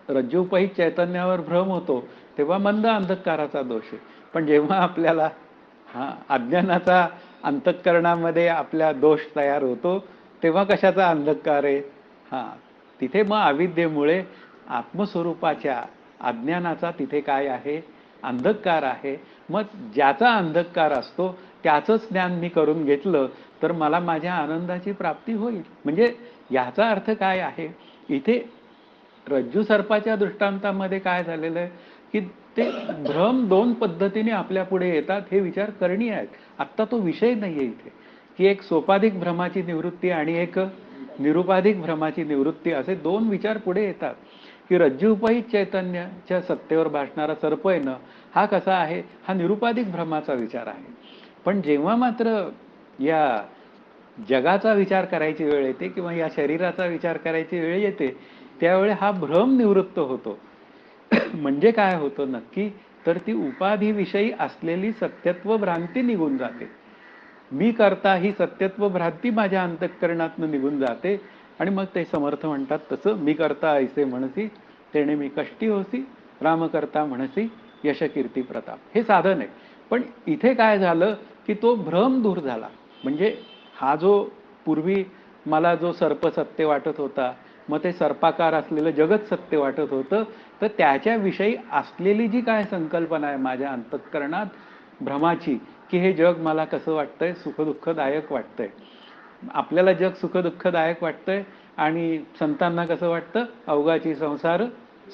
रज्जूपहित चैतन्यावर भ्रम होतो तेव्हा मंद अंधकाराचा दोष आहे. पण जेव्हा आपल्याला अज्ञानाचा अंतःकरणामध्ये आपल्या दोष तयार होतो तेव्हा कशाचा अंधकार आहे? तिथे मग अविद्येमुळे आत्मस्वरूपाच्या अज्ञानाचा तिथे काय आहे? अंधकार आहे. मग ज्याचा अंधकार असतो त्याचंच ज्ञान मी करून घेतलं तर मला माझ्या आनंदाची प्राप्ती होईल. म्हणजे याचा अर्थ काय आहे? इथे रज्जू सर्पाच्या दृष्टांतामध्ये काय झालेलं आहे की ते भ्रम दोन पद्धतीने आपल्या पुढे येतात, हे विचार करणीय आहेत. आत्ता तो विषय नाहीये इथे की एक सोपाधिक भ्रमाची निवृत्ती आणि एक निरुपाधिक भ्रमाची निवृत्ती असे दोन विचार पुढे येतात. की रज्जूपहित चैतन्याच्या सत्तेवर भासणारा सर्प आहे ना, हा कसा आहे? हा निरुपाधिक भ्रमाचा विचार आहे. पण जेव्हा मात्र या जगाचा विचार करायची वेळ येते किंवा या शरीराचा विचार करायची वेळ येते त्यावेळी हा भ्रम निवृत्त होतो. म्हणजे काय होतं नक्की? तर ती उपाधीविषयी असलेली सत्यत्व भ्रांती निघून जाते. मी करता ही सत्यत्व भ्रांती माझ्या अंतःकरणातून निघून जाते आणि मग ते समर्थ म्हणतात तसं, मी करता ऐसे म्हणसी तेणे मी कष्टी होसी, राम करता म्हणसी यश कीर्ती प्रताप. हे साधन आहे. पण इथे काय झालं की तो भ्रम दूर झाला. म्हणजे हा जो पूर्वी मला जो सर्प सत्य वाटत होता, मग ते सर्पाकार असलेलं जगत सत्य वाटत होतं, तर त्याच्याविषयी असलेली जी काय संकल्पना आहे माझ्या अंतःकरणात भ्रमाची, की हे जग मला कसं वाटतंय? सुखदुःखदायक वाटतंय. आपल्याला जग सुखदुःखदायक वाटतंय आणि संतांना कसं वाटतं? अवघाची संसार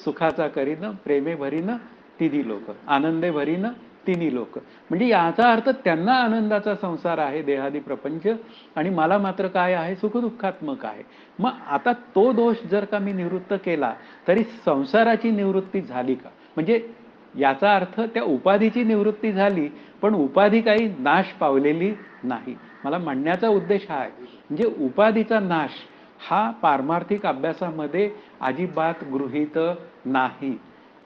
सुखाचा करीन, प्रेमे भरीन तिन्ही लोक, आनंदे भरीन तिन्ही लोक. म्हणजे याचा अर्थ त्यांना आनंदाचा संसार आहे देहादी प्रपंच आणि मला मात्र काय आहे? सुखदुःखात्मक आहे. मग आता तो दोष जर का मी निवृत्त केला तरी संसाराची निवृत्ती झाली का? म्हणजे याचा अर्थ त्या उपाधीची निवृत्ती झाली पण उपाधी काही नाश पावलेली नाही. मला म्हणण्याचा उद्देश हा आहे. म्हणजे उपाधीचा नाश हा पारमार्थिक अभ्यासामध्ये अजिबात गृहीत नाही.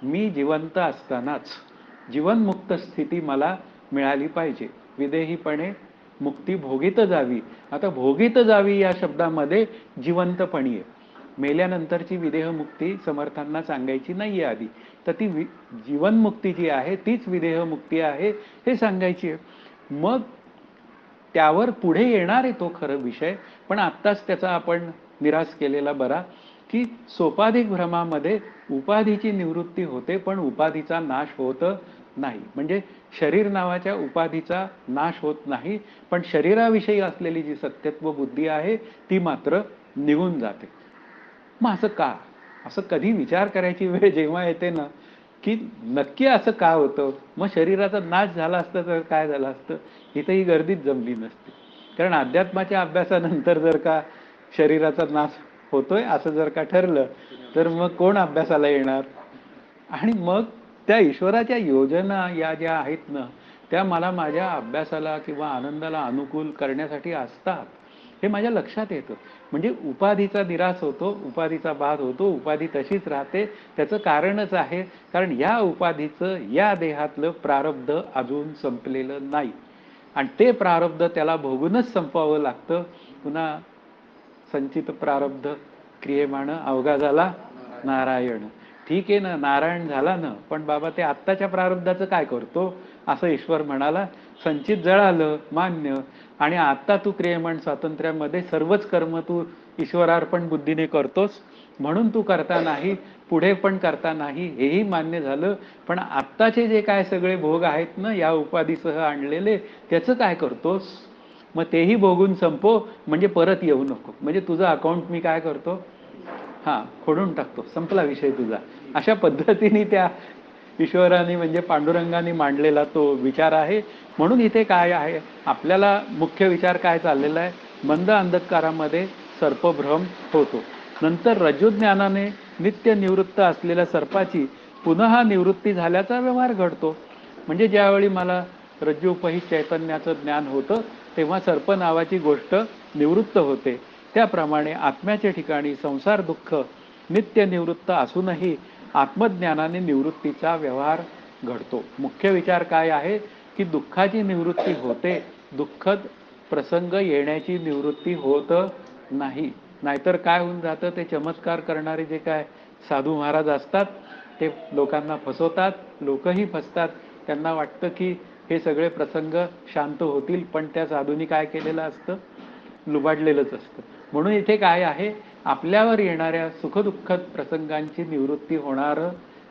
मी जिवंत असतानाच जीवनमुक्त स्थिती मला मिळाली पाहिजे. विदेहीपणे मुक्ती भोगीत जावी. आता भोगीत जावी या शब्दामध्ये जिवंतपणी आहे. मेल्यानंतरची विदेहमुक्ती समर्थांना सांगायची नाहीये आधी. तर ती जीवनमुक्ती जी आहे तीच विदेहमुक्ती आहे हे सांगायची आहे. मग त्यावर पुढे येणार आहे तो खरं विषय, पण आत्ताच त्याचा आपण निराश केलेला बरा की सोपाधिक भ्रमामध्ये उपाधीची निवृत्ती होते पण उपाधीचा नाश होत नाही. म्हणजे शरीर नावाच्या उपाधीचा नाश होत नाही पण शरीराविषयी असलेली जी सत्यत्व बुद्धी आहे ती मात्र निघून जाते. मग असं का? असं कधी विचार करायची वेळ जेव्हा येते ना की नक्की असं का होतं? मग शरीराचा नाश झाला असता तर काय झालं असतं? इथं ही गर्दीच जमली नसती. कारण अध्यात्माच्या अभ्यासानंतर जर का शरीराचा नाश होतोय असं जर का ठरलं तर मग कोण अभ्यासाला येणार? आणि मग त्या ईश्वराच्या योजना या ज्या आहेत ना त्या मला माझ्या अभ्यासाला किंवा आनंदाला अनुकूल करण्यासाठी असतात हे माझ्या लक्षात येतं. म्हणजे उपाधीचा निराश होतो, उपाधीचा बाध होतो, उपाधी तशीच राहते. त्याचं कारणच आहे कारण या उपाधीचं या देहातलं प्रारब्ध अजून संपलेलं नाही आणि ते प्रारब्ध त्याला भोगूनच संपवावं लागतं. पुन्हा संचित प्रारब्ध क्रियेमाण अवघा झाला नारायण. ठीक आहे ना, नारायण झाला ना, पण बाबा ते आत्ताच्या प्रारब्धाचं काय करतो? असं ईश्वर म्हणाला. संचित जळालं मान्य आणि आता तू क्रियमाण स्वातंत्र्यामध्ये सर्वच कर्म तू ईश्वरार्पण बुद्धीने करतोस म्हणून तू करता नाही, पुढे पण करता नाही हेही मान्य झालं. पण आत्ताचे जे काय सगळे भोग आहेत ना या उपाधीसह आणलेले त्याचं काय करतोस? मग तेही भोगून संपव म्हणजे परत येऊ नको. म्हणजे तुझं अकाउंट मी काय करतो? खोडून टाकतो, संपला विषय तुझा. अशा पद्धतीने त्या ईश्वराने म्हणजे पांडुरंगाने मांडलेला तो विचार आहे. म्हणून इथे काय आहे? आपल्याला मुख्य विचार काय चाललेला आहे? मंद अंधकारामध्ये सर्पभ्रम होतो. नंतर रज्जुज्ञानाने नित्य निवृत्त असलेल्या सर्पाची पुन्हा निवृत्ती झाल्याचा व्यवहार घडतो. म्हणजे ज्यावेळी मला रज्जूपहित चैतन्याचं ज्ञान होतं तेव्हा सर्प नावाची गोष्ट निवृत्त होते. त्याप्रमाणे आत्म्याच्या ठिकाणी संसार दुःख नित्य निवृत्त असूनही आत्मज्ञानाने निवृत्तीचा व्यवहार घडतो. मुख्य विचार काय आहे की दुःखाची निवृत्ती होते, दुःखद प्रसंग येण्याची निवृत्ती होत नाही. नाहीतर काय होऊन जातं? ते चमत्कार करणारे जे काय साधू महाराज असतात, ते लोकांना फसवतात, लोकही फसतात. त्यांना वाटतं की हे सगळे प्रसंग शांत होतील, पण त्या साधूंनी काय केलेलं असतं, लुबाडलेलंच असतं. म्हणून इथे काय आहे, आपल्यावर येणाऱ्या सुखदुःखद प्रसंगांची निवृत्ती होणार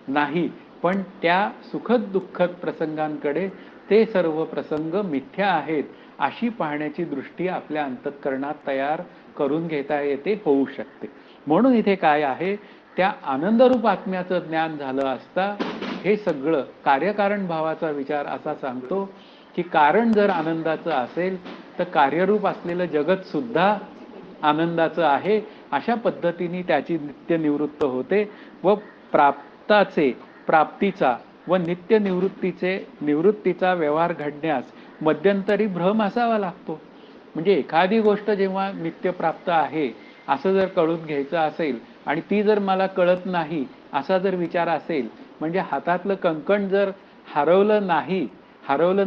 नाही, पण त्या सुखद दुःखद प्रसंगांकडे ते सर्व प्रसंग मिथ्या आहेत अशी पाहण्याची दृष्टी आपल्या अंतःकरणात तयार करून घेता येते, होऊ शकते. म्हणून इथे काय आहे, त्या आनंदरूप आत्म्याचं ज्ञान झालं असता हे सगळं कार्यकारण भावाचा विचार असा सांगतो की कारण जर आनंदाचं असेल तर कार्यरूप असलेलं जगत सुद्धा आनंदाचं आहे. अशा पद्धतीने त्याची नित्य निवृत्त होते व प्राप्तीचा व नित्य निवृत्तीचा व्यवहार घडण्यास मध्यंतरी भ्रम असावा लागतो. म्हणजे एखादी गोष्ट जेव्हा नित्य प्राप्त आहे असं जर कळून घ्यायचं असेल आणि ती जर मला कळत नाही असा जर विचार असेल, म्हणजे हातातलं कंकण जर हरवलं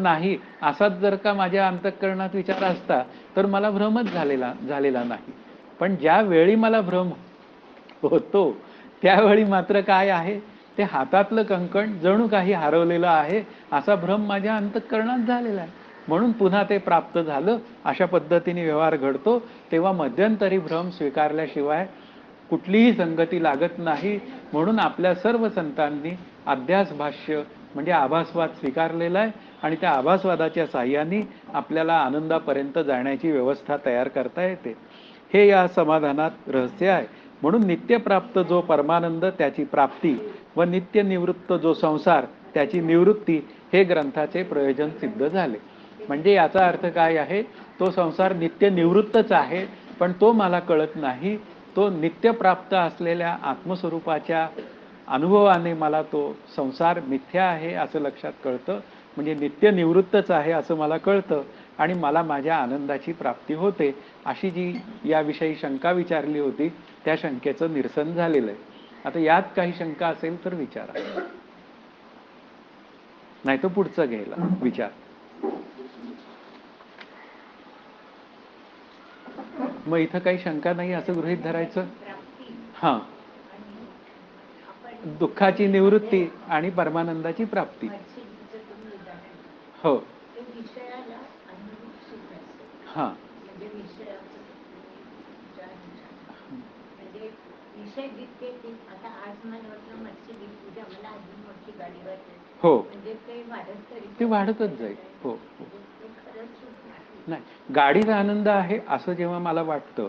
नाही असाच जर का माझ्या अंतःकरणात विचार असता तर मला भ्रमच झालेला नाही. पण ज्या वेळी मला भ्रम होतो त्यावेळी मात्र काय आहे, ते हातातलं कंकण जणू काही हरवलेलं आहे असा भ्रम माझ्या अंतःकरणात झालेला आहे. म्हणून पुन्हा ते प्राप्त झालं अशा पद्धतीने व्यवहार घडतो. तेव्हा मध्यंतरी भ्रम स्वीकारल्याशिवाय कुठलीही संगती लागत नाही. म्हणून आपल्या सर्व संतांनी अध्यास भाष्य म्हणजे आभासवाद स्वीकारलेला आहे आणि त्या आभासवादाच्या साह्याने आपल्याला आनंदापर्यंत जाण्याची व्यवस्था तयार करता येते. हे या समाधानात रहस्य आहे. म्हणून नित्यप्राप्त जो परमानंद त्याची प्राप्ती व नित्य निवृत्त जो संसार त्याची निवृत्ती हे ग्रंथाचे प्रयोजन सिद्ध झाले. म्हणजे याचा अर्थ काय आहे, तो संसार नित्य निवृत्तच आहे, पण तो मला कळत नाही. तो नित्य प्राप्त असलेल्या आत्मस्वरूपाच्या अनुभवाने मला तो संसार मिथ्या आहे असं लक्षात कळतं. म्हणजे नित्य निवृत्तच आहे असं मला कळतं आणि मला माझ्या आनंदाची प्राप्ती होते. अशी जी याविषयी शंका विचारली होती त्या शंकेचं निरसन झालेलं आहे. आता यात काही शंका असेल तर विचारा, नाही तर पुढचं घ्यायला विचार. मग इथं काही शंका नाही असं गृहीत धरायचं. हा, दुःखाची निवृत्ती आणि परमानंदाची प्राप्ती. हो, हा, विषय जितके आता आज मला वाटलं मर्सिडीज उद्या मला अजून मोठी गाडी वाटेल. हो, म्हणजे ते वाढतच जाईल. हो हो, नाही, गाडीचा आनंद आहे असं जेव्हा मला वाटतं,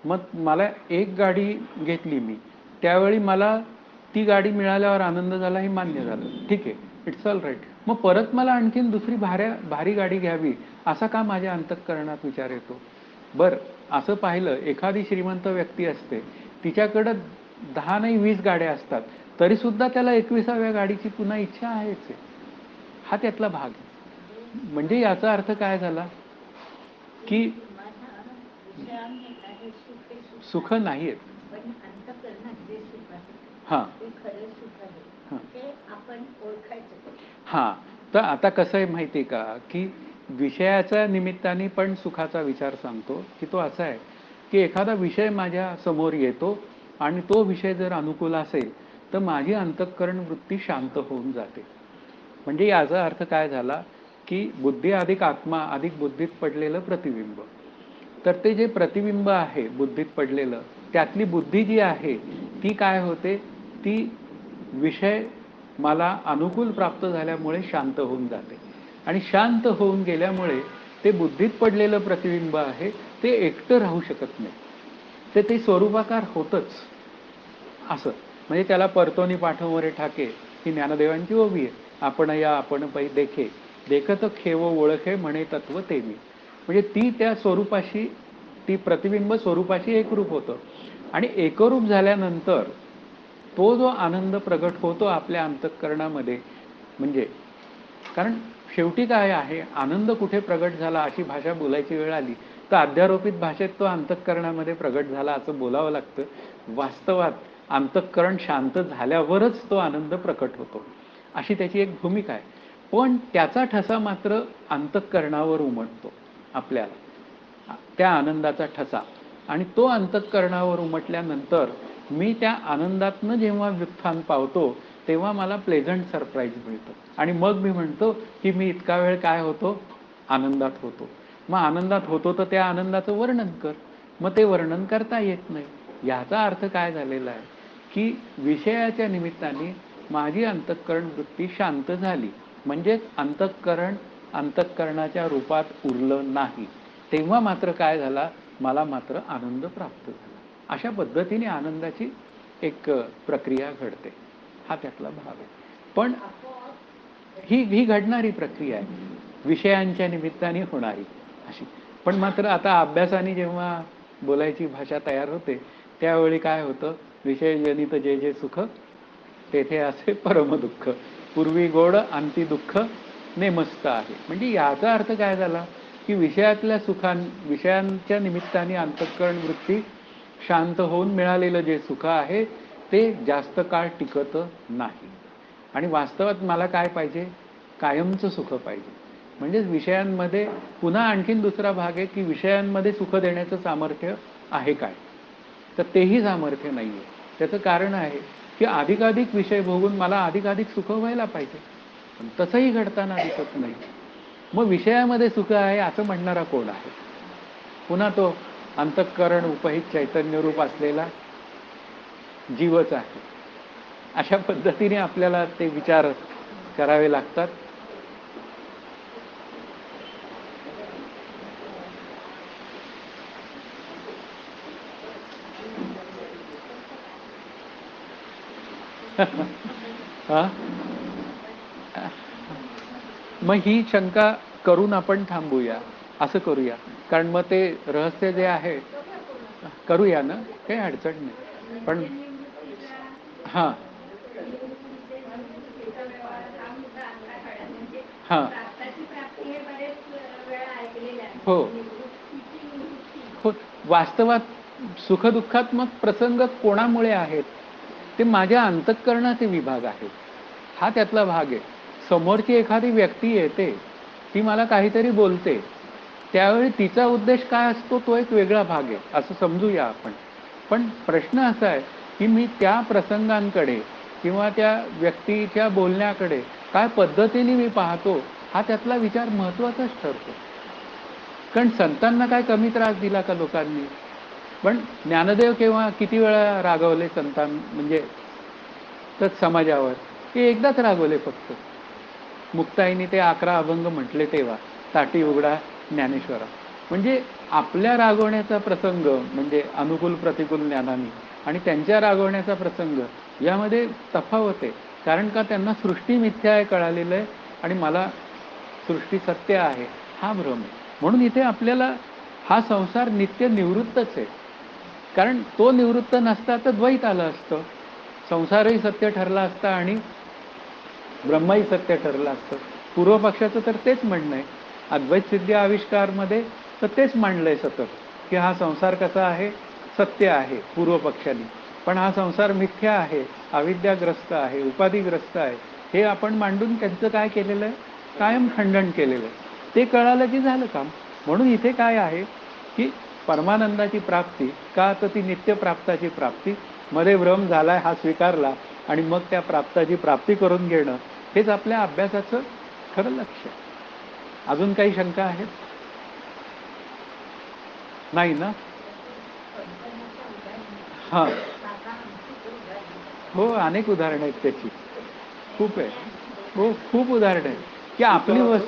मग मला एक गाडी घेतली मी, त्यावेळी मला ती गाडी मिळाल्यावर आनंद झाला हे मान्य झालं, ठीक आहे, इट्स ऑल राईट. मग परत मला आणखीन दुसरी भारी गाडी घ्यावी असा का माझ्या अंतःकरणात विचार येतो? बरं, असं पाहिलं, एखादी श्रीमंत व्यक्ती असते, तिच्याकडं 10 नाही 20 गाड्या असतात, तरी सुद्धा त्याला 21व्या गाडीची पुन्हा इच्छा आहेच आहे. हा त्यातला भाग आहे. म्हणजे याचा अर्थ काय झाला की सुख नाही आहेत. हा, हा, तर आता कसं आहे माहिती आहे का, की विषयाच्या निमित्ताने पण सुखाचा विचार सांगतो की तो असा आहे की एखादा विषय माझ्या समोर येतो आणि तो विषय जर अनुकूल असेल तर माझी अंतःकरण वृत्ती शांत होऊन जाते. म्हणजे याचा अर्थ काय झाला की बुद्धी अधिक आत्मा अधिक बुद्धीत पडलेलं प्रतिबिंब. तर ते जे प्रतिबिंब आहे बुद्धीत पडलेलं, त्यातली बुद्धी जी आहे ती काय होते, ती विषय मला अनुकूल प्राप्त झाल्यामुळे शांत होऊन जाते आणि शांत होऊन गेल्यामुळे ते बुद्धीत पडलेलं प्रतिबिंब आहे ते एकटं राहू शकत नाही, ते स्वरूपाकार होतच असं. म्हणजे त्याला परतोनी पाठवरे ठाके ही ज्ञानदेवांची ओवी आहे. आपण या आपण पै देखे देखत खेव ओळखे म्हणे तत्व ते मी. म्हणजे ती त्या स्वरूपाशी, ती प्रतिबिंब स्वरूपाशी एकरूप होतं आणि एकरूप झाल्यानंतर तो जो आनंद प्रगट होतो आपल्या अंतःकरणामध्ये, म्हणजे कारण शेवटी काय आहे, आनंद कुठे प्रगट झाला अशी भाषा बोलायची वेळ आली तर अध्यारोपित भाषेत तो अंतःकरणामध्ये प्रगट झाला असं बोलावं लागतं. वास्तवात अंतःकरण शांत झाल्यावरच तो आनंद प्रकट होतो अशी त्याची एक भूमिका आहे. पण त्याचा ठसा मात्र अंतःकरणावर उमटतो आपल्याला, त्या आनंदाचा ठसा. आणि तो अंतःकरणावर उमटल्यानंतर मी त्या आनंदातनं जेव्हा व्युत्थान पावतो तेव्हा मला प्लेझंट सरप्राईज मिळतं आणि मग मी म्हणतो की मी इतका वेळ काय होतो, आनंदात होतो. मग आनंदात होतो तर त्या आनंदाचं वर्णन कर. मग ते वर्णन करता येत नाही. याचा अर्थ काय झालेला आहे की विषयाच्या निमित्ताने माझी अंतःकरण वृत्ती शांत झाली, म्हणजेच अंतःकरणाच्या रूपात उरलं नाही. तेव्हा मात्र काय झाला, मला मात्र आनंद प्राप्त झाला. अशा पद्धतीने आनंदाची एक प्रक्रिया घडते. हा त्यातला भाग आहे. पण ही घडणारी प्रक्रिया आहे, विषयांच्या निमित्ताने होणारी अशी. पण मात्र आता अभ्यासाने जेव्हा बोलायची भाषा तयार होते त्यावेळी काय होतं, विषयजनित जे जे सुख तेथे असे परम दुःख, पूर्वी गोड अंती दुःख नेमस्त आहे. म्हणजे याचा अर्थ काय झाला की विषयांच्या निमित्ताने अंतःकरण वृत्ती शांत होऊन मिळालेलं जे सुख आहे ते जास्त काळ टिकत नाही. आणि वास्तवात मला काय पाहिजे, कायमचं सुख पाहिजे. म्हणजे विषयांमध्ये पुन्हा आणखीन दुसरा भाग आहे की विषयांमध्ये सुख देण्याचं सामर्थ्य आहे काय, तर तेही सामर्थ्य नाही आहे. त्याचं कारण आहे की अधिकाधिक विषय भोगून मला अधिकाधिक सुख व्हायला पाहिजे, पण तसंही घडताना दिसत नाही. मग विषयामध्ये सुख आहे असं म्हणणारा कोण आहे? पुन्हा तो अंतःकरण उपहित चैतन्य रूप असलेला जीवच आहे. अशा पद्धतीने आपल्याला ते विचार करावे लागतात. हा, मग ही शंका करून आपण थांबूया, असं करूया. कारण मग ते रहस्य जे आहे करूया ना, काही अडचण नाही. पण हां हां हो हो, वास्तवात सुखदुःखात्मक प्रसंग कोणामुळे आहेत, ते माझ्या अंतःकरणाचे विभाग आहेत. हा त्यातला भाग आहे. समोरची एखादी व्यक्ती येते, ती मला काहीतरी बोलते, त्यावेळी तिचा उद्देश काय असतो तो एक वेगळा भाग आहे, असं समजूया आपण. पण प्रश्न असा आहे की मी त्या प्रसंगांकडे किंवा त्या व्यक्तीच्या बोलण्याकडे काय पद्धतीने मी पाहतो, हा त्यातला विचार महत्त्वाचाच ठरतो. कारण संतांना काय कमी त्रास दिला का लोकांनी? पण ज्ञानदेव केव्हा किती वेळा रागवले म्हणजे तर समाजावर, ते एकदाच रागवले फक्त. मुक्ताईने ते 11 अभंग म्हटले तेव्हा, ताटी उघडा ज्ञानेश्वरा. म्हणजे आपल्या रागवण्याचा प्रसंग म्हणजे अनुकूल प्रतिकूल ज्ञानाने आणि त्यांच्या रागवण्याचा प्रसंग यामध्ये तफावत आहे. कारण का त्यांना सृष्टी मिथ्या आहे कळालेलं आहे आणि मला सृष्टी सत्य आहे हा भ्रम आहे. म्हणून इथे आपल्याला हा संसार नित्य निवृत्तच आहे. कारण तो निवृत्त नसता तर द्वैत आलं असतं, संसारही सत्य ठरला असता आणि ब्रह्मही सत्य ठरलं असतं. पूर्व पक्षाचं तर तेच म्हणणं आहे. अद्वैत सिद्धी आविष्कारमध्ये तर तेच मांडलंय सतत की हा संसार कसा आहे, सत्य आहे पूर्व पक्षाने, पण हा संसार मिथ्या आहे, अविद्याग्रस्त आहे, उपाधिग्रस्त आहे, हे आपण मांडून त्यांचं काय केलेलं आहे, कायम खंडन केलेलं आहे. ते कळालं की झालं काम. म्हणून इथे काय आहे की परमानंदाची प्राप्ती का, तर ती नित्यप्राप्ताची प्राप्ती, मध्ये भ्रम झालाय हा स्वीकारला आणि मग त्या प्राप्ताची प्राप्ती करून घेणं, हेच आपल्या अभ्यासाचं खरं लक्ष. अजून काही शंका आहेत? नाही ना? हां हो, अनेक उदाहरणं आहेत त्याची, खूप आहे. हो, खूप उदाहरणं आहेत की आपली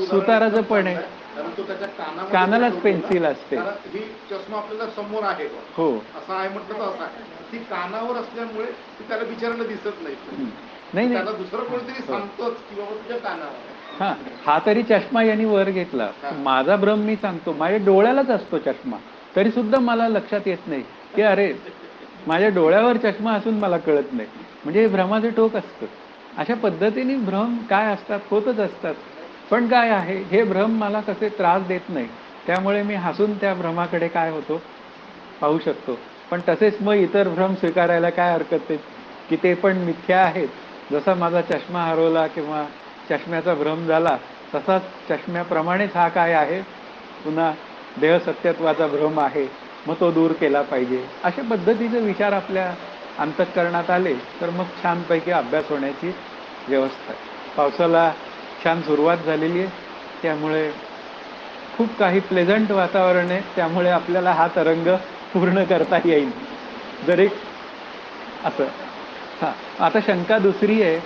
सुताराचं पण आहे, कारण तो त्याच्या कानालाच पेन्सिल असते. ही चष्मा आपल्याला समोर आहे, हो असं आहे म्हटलं तर असं आहे, ती कानावर असल्यामुळे ती त्याला बिचारायला दिसत नाही. नाही त्याला दुसरं कोणतरी हो. सांगतोच की बाबा तुझ्या कानावर. हा, हा तरी चष्मा यांनी वर घेतला, माझा भ्रम मी सांगतो, माझ्या डोळ्यालाच असतो चष्मा, तरी सुद्धा मला लक्षात येत नाही की अरे माझ्या डोळ्यावर चष्मा असून मला कळत नाही. म्हणजे हे भ्रमाचं टोक असतं. अशा पद्धतीने भ्रम काय असतात, होतच असतात. पण काय आहे, हे भ्रम मला कसे त्रास देत नाही, त्यामुळे मी हसून त्या भ्रमाकडे काय होतो पाहू शकतो. पण तसेच मग इतर भ्रम स्वीकारायला काय हरकत आहे की ते पण मिथ्या आहेत. जसा माझा चष्मा हरवला किंवा चष्म्याचा भ्रम झाला, तसाच चष्म्याप्रमाणेच हा काय आहे, पुन्हा देहसत्यत्वाचा भ्रम आहे, मग तो दूर केला पाहिजे. अशा पद्धतीचे विचार आपल्या अंतःकरणात आले तर मग छानपैकी अभ्यास होण्याची व्यवस्था आहे. पावसाला छान सुरुवात झालेली आहे, त्यामुळे खूप काही प्लेझंट वातावरण आहे, त्यामुळे आपल्याला हा तरंग पूर्ण करता येईल. जरी असं हां, आता शंका दुसरी आहे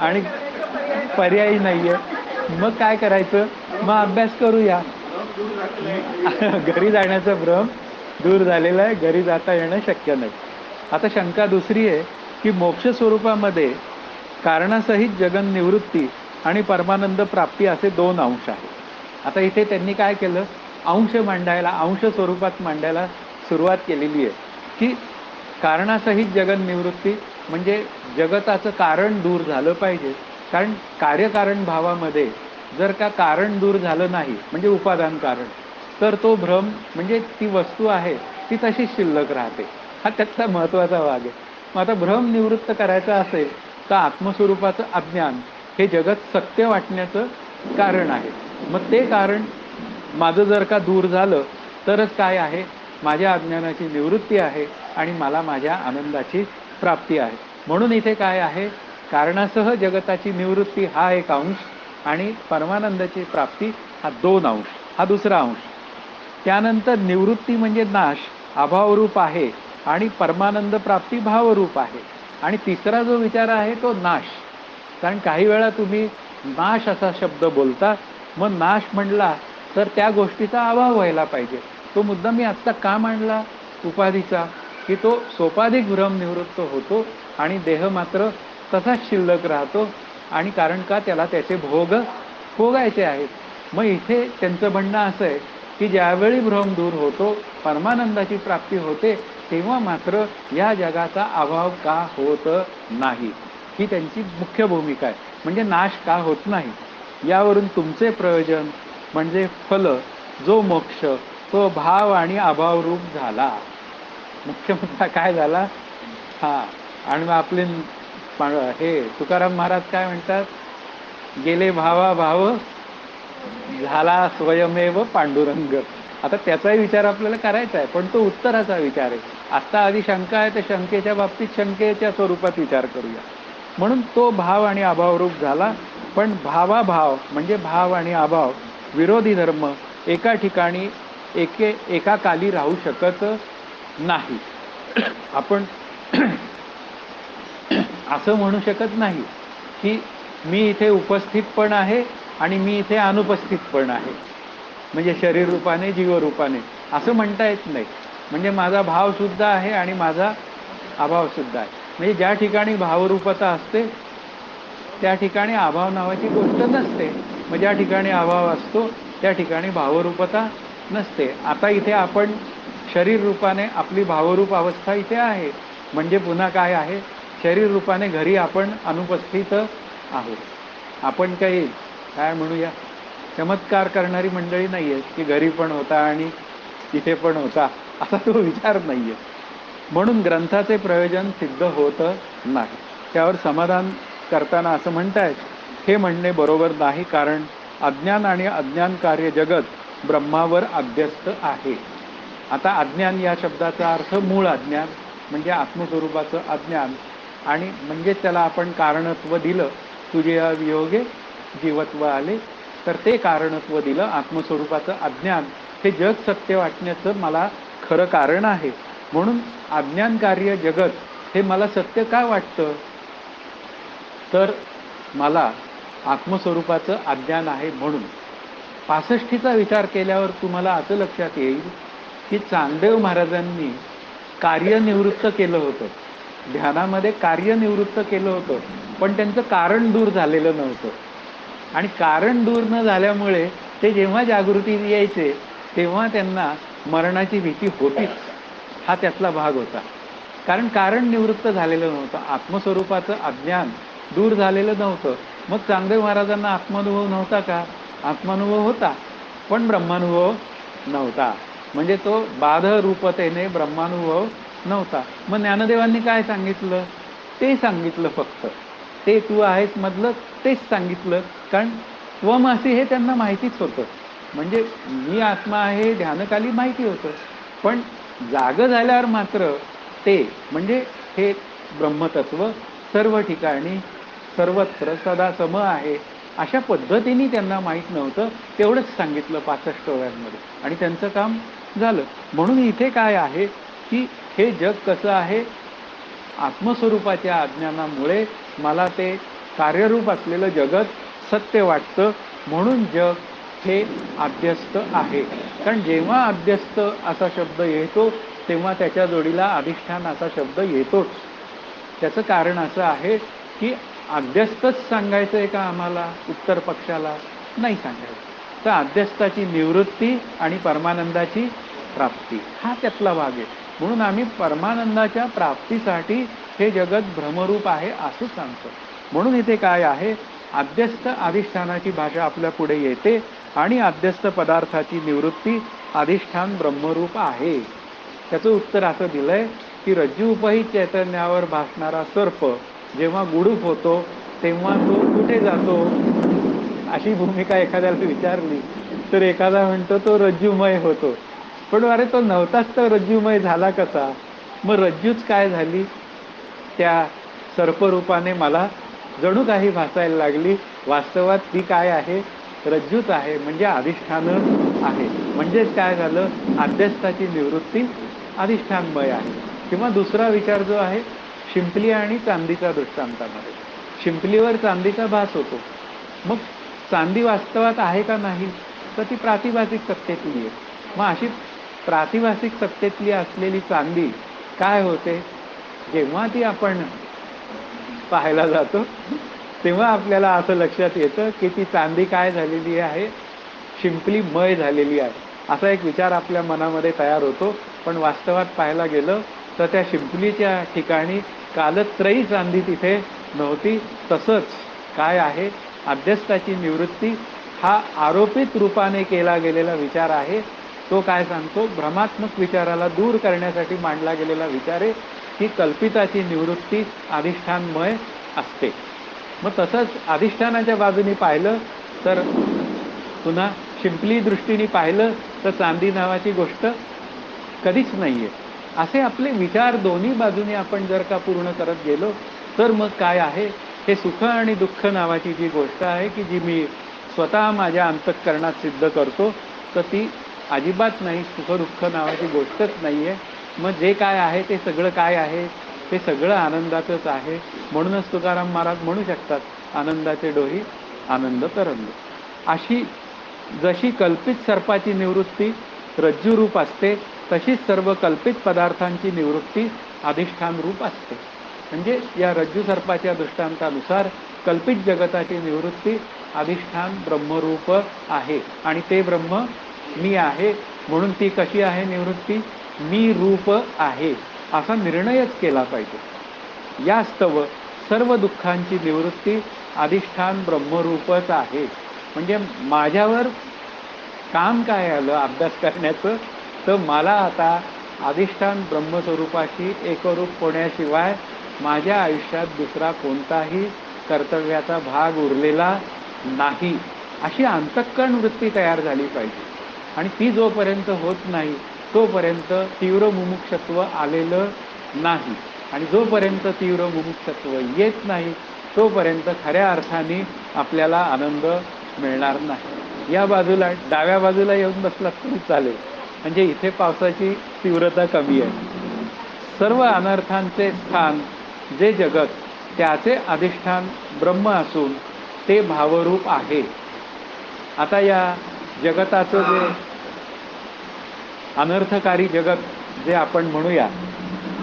आणि पर्यायी नाहीये. मग काय करायचं? मग अभ्यास करूया. घरी जाण्याचा भ्रम दूर झालेला आहे, घरी जाता येणं शक्य नाही. आता शंका दुसरी आहे की मोक्ष स्वरूपामध्ये कारणासहित जगन निवृत्ती आणि परमानंद प्राप्ती असे 2 अंश आहेत. आता इथे त्यांनी काय केलं? अंश मांडायला, अंश स्वरूपात मांडायला सुरुवात केलेली आहे की कारणासहित जगन निवृत्ती म्हणजे जगताचं कारण दूर झालं पाहिजे. कारण कार्यकारण भावामध्ये जर का कारण दूर झालं नाही म्हणजे उपादान कारण, तर तो भ्रम म्हणजे ती वस्तू आहे ती तशीच शिल्लक राहते. हा त्यातला महत्त्वाचा भाग आहे. मग आता भ्रम निवृत्त करायचा असेल तर आत्मस्वरूपाचं अज्ञान हे जगत सत्य वाटण्याचं कारण आहे. मग ते कारण माझं जर का दूर झालं तरच काय आहे? माझ्या अज्ञानाची निवृत्ती आहे आणि मला माझ्या आनंदाची प्राप्ती आहे. म्हणून इथे काय आहे? कारणासह जगताची निवृत्ती हा एक अंश आणि परमानंदाची प्राप्ती हा 2 अंश, हा दुसरा अंश. त्यानंतर निवृत्ती म्हणजे नाश, अभावरूप आहे आणि परमानंद प्राप्ती भावरूप आहे. आणि तिसरा जो विचार आहे तो नाश. कारण काही वेळा तुम्ही नाश असा शब्द बोलता, मग नाश म्हणला तर त्या गोष्टीचा अभाव व्हायला पाहिजे. तो मुद्दा मी आत्ता का मांडला उपाधीचा? की तो सोपाधिक भ्रम निवृत्त होतो आणि देह मात्र तसाच शिल्लक राहतो. आणि कारण का? त्याला त्याचे भोग भोगायचे आहेत. मग इथे त्यांचं म्हणणं असं आहे की ज्यावेळी भ्रम दूर होतो, परमानंदाची प्राप्ती होते, तेव्हा मात्र या जगाचा अभाव का होत नाही, ही त्यांची मुख्य भूमिका आहे. म्हणजे नाश का होत नाही. यावरून तुमचे प्रयोजन म्हणजे फल जो मोक्ष तो भाव आणि अभावरूप झाला. मुख्य मुद्दा काय झाला? हा. आणि मग आपले हे तुकाराम महाराज काय म्हणतात? गेले भावा भाव झाला स्वयमेव पांडुरंग. आता त्याचाही विचार आपल्याला करायचा आहे, पण तो उत्तराचा विचार आहे. आता आधी शंका आहे तर शंकेच्या बाबतीत शंकेच्या स्वरूपात विचार करूया. म्हणून तो भाव आणि अभावरूप झाला. पण भावाभाव म्हणजे भाव आणि अभाव विरोधी धर्म एका ठिकाणी एका काली राहू शकत नाही. आपण असं म्हणू शकत नाही की मी इथे उपस्थित पण आहे आणि मी इथे अनुपस्थित पण आहे. म्हणजे शरीर रूपाने जीवरूपाने असं म्हणता येत नाही. म्हणजे माझा भाव सुद्धा आहे आणि माझा अभाव सुद्धा आहे. म्हणजे ज्या ठिकाणी भावरूपता असते त्या ठिकाणी अभाव नावाची गोष्ट नसते. मग ज्या ठिकाणी अभाव असतो त्या ठिकाणी भावरूपता नसते. आता इथे आपण शरीर रूपाने आपली भावरूप अवस्था इथे आहे. म्हणजे पुन्हा काय आहे? शरीर रूपाने घरी आपण अनुपस्थित आहोत. आपण काही काय म्हणूया चमत्कार करणारी मंडळी नाही आहे की घरी पण होता आणि इथे पण होता, असा तो विचार नाही आहे. म्हणून ग्रंथाचे प्रयोजन सिद्ध होत नाही. त्यावर समाधान करताना असं म्हणतायत, हे म्हणणे बरोबर नाही, कारण अज्ञान आणि अज्ञान कार्य जगत ब्रह्मावर अध्यस्त आहे. आता अज्ञान या शब्दाचा अर्थ मूळ अज्ञान म्हणजे आत्मस्वरूपाचं अज्ञान, आणि म्हणजे त्याला आपण कारणत्व दिलं. तुझे वियोगे जीवत्व आले, तर ते कारणत्व दिलं. आत्मस्वरूपाचं अज्ञान हे जग सत्य वाटण्याचं मला खरं कारण आहे. म्हणून अज्ञान कार्य जगत हे मला सत्य का वाटतं? तर मला आत्मस्वरूपाचं अज्ञान आहे म्हणून. 65चा विचार केल्यावर तुम्हाला असं लक्षात येईल की चांगदेव महाराजांनी कार्यनिवृत्त केलं होतं. ध्यानामध्ये कार्यनिवृत्त केलं होतं, पण त्यांचं कारण दूर झालेलं नव्हतं. आणि कारण दूर न झाल्यामुळे ते जेव्हा जागृती यायचे तेव्हा त्यांना मरणाची भीती होतीच. हा त्यातला भाग होता. कारण निवृत्त झालेलं नव्हतं. आत्मस्वरूपाचं अज्ञान दूर झालेलं नव्हतं. मग चांगदेव महाराजांना आत्मानुभव नव्हता का? आत्मानुभव होता, पण ब्रह्मानुभव नव्हता. म्हणजे तो बाधरूपतेने ब्रह्मानुभव नव्हता. मग ज्ञानदेवांनी काय सांगितलं? ते सांगितलं फक्त. ते तू आहेस मधलं तेच सांगितलं. कारण त्वमसी हे त्यांना माहितीच होतं. म्हणजे मी आत्मा आहे हे ध्यानकाली माहिती होतं, पण जाग झाल्यावर मात्र ते म्हणजे हे ब्रह्मतत्व सर्व ठिकाणी सर्वत्र सदा सम आहे अशा पद्धतीने त्यांना माहीत नव्हतं. तेवढंच सांगितलं 65 ओव्यांमध्ये आणि त्यांचं काम झालं. म्हणून इथे काय आहे की हे जग कसं आहे, आत्मस्वरूपाच्या अज्ञानामुळे मला ते कार्यरूप असलेलं जगत सत्य वाटतं, म्हणून जग हे अध्यस्त आहे. कारण जेव्हा अध्यस्त असा शब्द येतो तेव्हा त्याच्या जोडीला अधिष्ठान असा शब्द येतोच. त्याचं कारण असं आहे की अध्यस्तच सांगायचं आहे का आम्हाला उत्तर पक्षाला? नाही सांगायचं. तर अध्यस्ताची निवृत्ती आणि परमानंदाची प्राप्ती हा त्यातला भाग आहे. म्हणून आम्ही परमानंदाच्या प्राप्तीसाठी हे जगत भ्रमरूप आहे असं सांगतो. म्हणून इथे काय आहे, अध्यस्त अधिष्ठानाची भाषा आपल्या पुढे येते आणि अध्यस्त पदार्थाची निवृत्ती अधिष्ठान ब्रह्मरूप आहे. त्याचं उत्तर असं दिलंय की रज्जूपही चैतन्यावर भासणारा सर्प जेव्हा गुडूप होतो तेव्हा तो कुठे जातो? अशी भूमिका एखाद्याला विचारली तर एखादा म्हणतो तो रज्जूमय होतो. पण अरे तो नव्हताच तर रज्जूमय झाला कसा? मग रज्जूच काय झाली? त्या सर्परूपाने मला जणू काही भासायला लागली. वास्तवात ती काय आहे? रज्जूच आहे, म्हणजे अधिष्ठानच आहे. म्हणजेच काय झालं, अध्यस्थाची निवृत्ती अधिष्ठानमय आहे. किंवा दुसरा विचार जो आहे शिंपली आणि चांदीचा दृष्टांतामध्ये, शिंपलीवर चांदीचा भास होतो. मग चांदी वास्तवात आहे का नाही? तर ती प्रातिभासिक सत्तेतली आहे. मग अशी प्रातिभासिक सत्तेतली असलेली चांदी काय होते? जेव्हा ती आपण पाहायला जातो तेव्हा आपल्याला असं लक्षात येतं की ती चांदी काय झालेली आहे? शिंपलीमय झालेली आहे. असा एक विचार आपल्या मनामध्ये तयार होतो. पण वास्तवात पाहायला गेलं तर त्या शिंपलीच्या ठिकाणी कालत्रयी चांदी तिथे नव्हती. तसंच काय आहे, अध्यस्थाची निवृत्ती हा आरोपित रूपाने केला गेलेला विचार आहे. तो काय सांगतो, भ्रमात्मक विचाराला दूर करण्यासाठी मांडला गेलेला विचार आहे की कल्पिताची निवृत्ती अधिष्ठानमय असते. मग तसंच अधिष्ठानाच्या बाजूने पाहिलं तर पुन्हा शिंपली दृष्टीने पाहिलं तर चांदी नावाची गोष्ट कधीच नाहीये. असे आपले विचार दोन्ही बाजूने आपण जर का पूर्ण करत गेलो तर मग काय आहे, हे सुख आणि दुःख नावाची जी गोष्ट आहे की जी मी स्वतः माझ्या अंतःकरणात सिद्ध करतो, तर ती अजिबात नाही. सुख दुःख नावाची गोष्टच नाहीये. मग जे काय आहे ते सगळं काय आहे? ते सगळं आनंदाचंच आहे. म्हणूनच तुकाराम महाराज म्हणू शकतात, आनंदाचे डोही आनंद तरंग. अशी जशी कल्पित सर्पाची निवृत्ती रज्जूरूप असते, तशीच सर्व कल्पित पदार्थांची निवृत्ती अधिष्ठान रूप असते. म्हणजे या रज्जू सर्पाच्या दृष्टांतानुसार कल्पित जगताची निवृत्ती अधिष्ठान ब्रह्मरूप आहे आणि ते ब्रह्म मी आहे. म्हणून ती कशी आहे निवृत्ती? मी रूप आहे असा निर्णयच केला पाहिजे. यास्तव सर्व दुःखांची निवृत्ती अधिष्ठान ब्रह्मरूपच आहे. म्हणजे माझ्यावर काम काय आलं अभ्यास करण्याचं, तर मला आता अधिष्ठान ब्रह्मस्वरूपाशी एकरूप होण्याशिवाय माझ्या आयुष्यात दुसरा कोणताही कर्तव्याचा भाग उरलेला नाही, अशी अंतःकरण वृत्ती तयार झाली पाहिजे. आणि ती जोपर्यंत होत नाही तोपर्यंत तीव्र मुमुक्षत्व आलेलं नाही. आणि जोपर्यंत तीव्र मुमुक्षत्व येत नाही तोपर्यंत खऱ्या अर्थाने आपल्याला आनंद मिळणार नाही. या बाजूला डाव्या बाजूला येऊन बसलात तरी चालेल, म्हणजे इथे पावसाची तीव्रता कमी आहे. सर्व अनर्थांचे स्थान जे जगत त्याचे अधिष्ठान ब्रह्म असून ते भावरूप आहे. आता या जगताचं जे अनर्थकारी जगत जे आपण म्हणूया,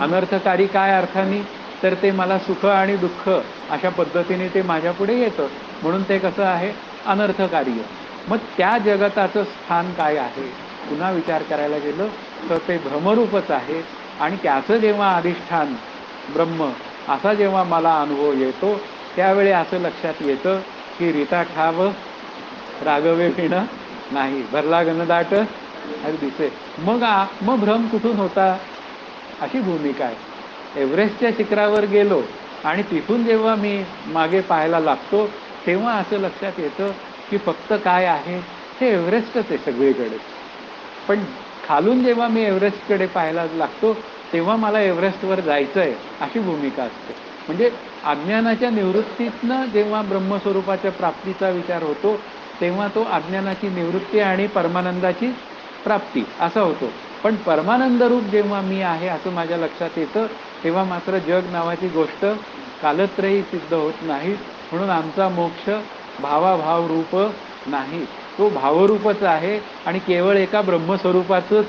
अनर्थकारी काय अर्थाने, तर ते मला सुख आणि दुःख अशा पद्धतीने ते माझ्या पुढे येतं, म्हणून ते कसं आहे, अनर्थकारी. मग त्या जगताचं स्थान काय आहे? पुन्हा विचार करायला गेलं तर ते भ्रमरूपच आहे. आणि त्याचं जेव्हा अधिष्ठान ब्रह्म असा जेव्हा मला अनुभव येतो त्यावेळी असं लक्षात येतं की रीता ठाव रागवे पिणं नाही, भरला घनदाट दिसे. मग भ्रम कुठून होता? अशी भूमिका आहे. एव्हरेस्टच्या शिखरावर गेलो आणि तिथून जेव्हा मी मागे पाहायला लागतो तेव्हा असं लक्षात येतं की फक्त काय आहे, ते एव्हरेस्टच आहे सगळीकडे. पण खालून जेव्हा मी एव्हरेस्टकडे पाहायला लागतो तेव्हा मला एव्हरेस्टवर जायचं आहे अशी भूमिका असते. म्हणजे अज्ञानाच्या निवृत्तीतनं जेव्हा ब्रह्मस्वरूपाच्या प्राप्तीचा विचार होतो तेव्हा तो अज्ञानाची निवृत्ती आणि परमानंदाची प्राप्ती असा होतो. पण परमानंद रूप जेव्हा मी आहे असं माझ्या लक्षात येतं तेव्हा मात्र जग नावाची गोष्ट कालत्रयी सिद्ध होत नाही. म्हणून आमचा मोक्ष भावाभाव रूप नाही, तो भावरूपच आहे आणि केवळ एका ब्रह्मस्वरूपाचंच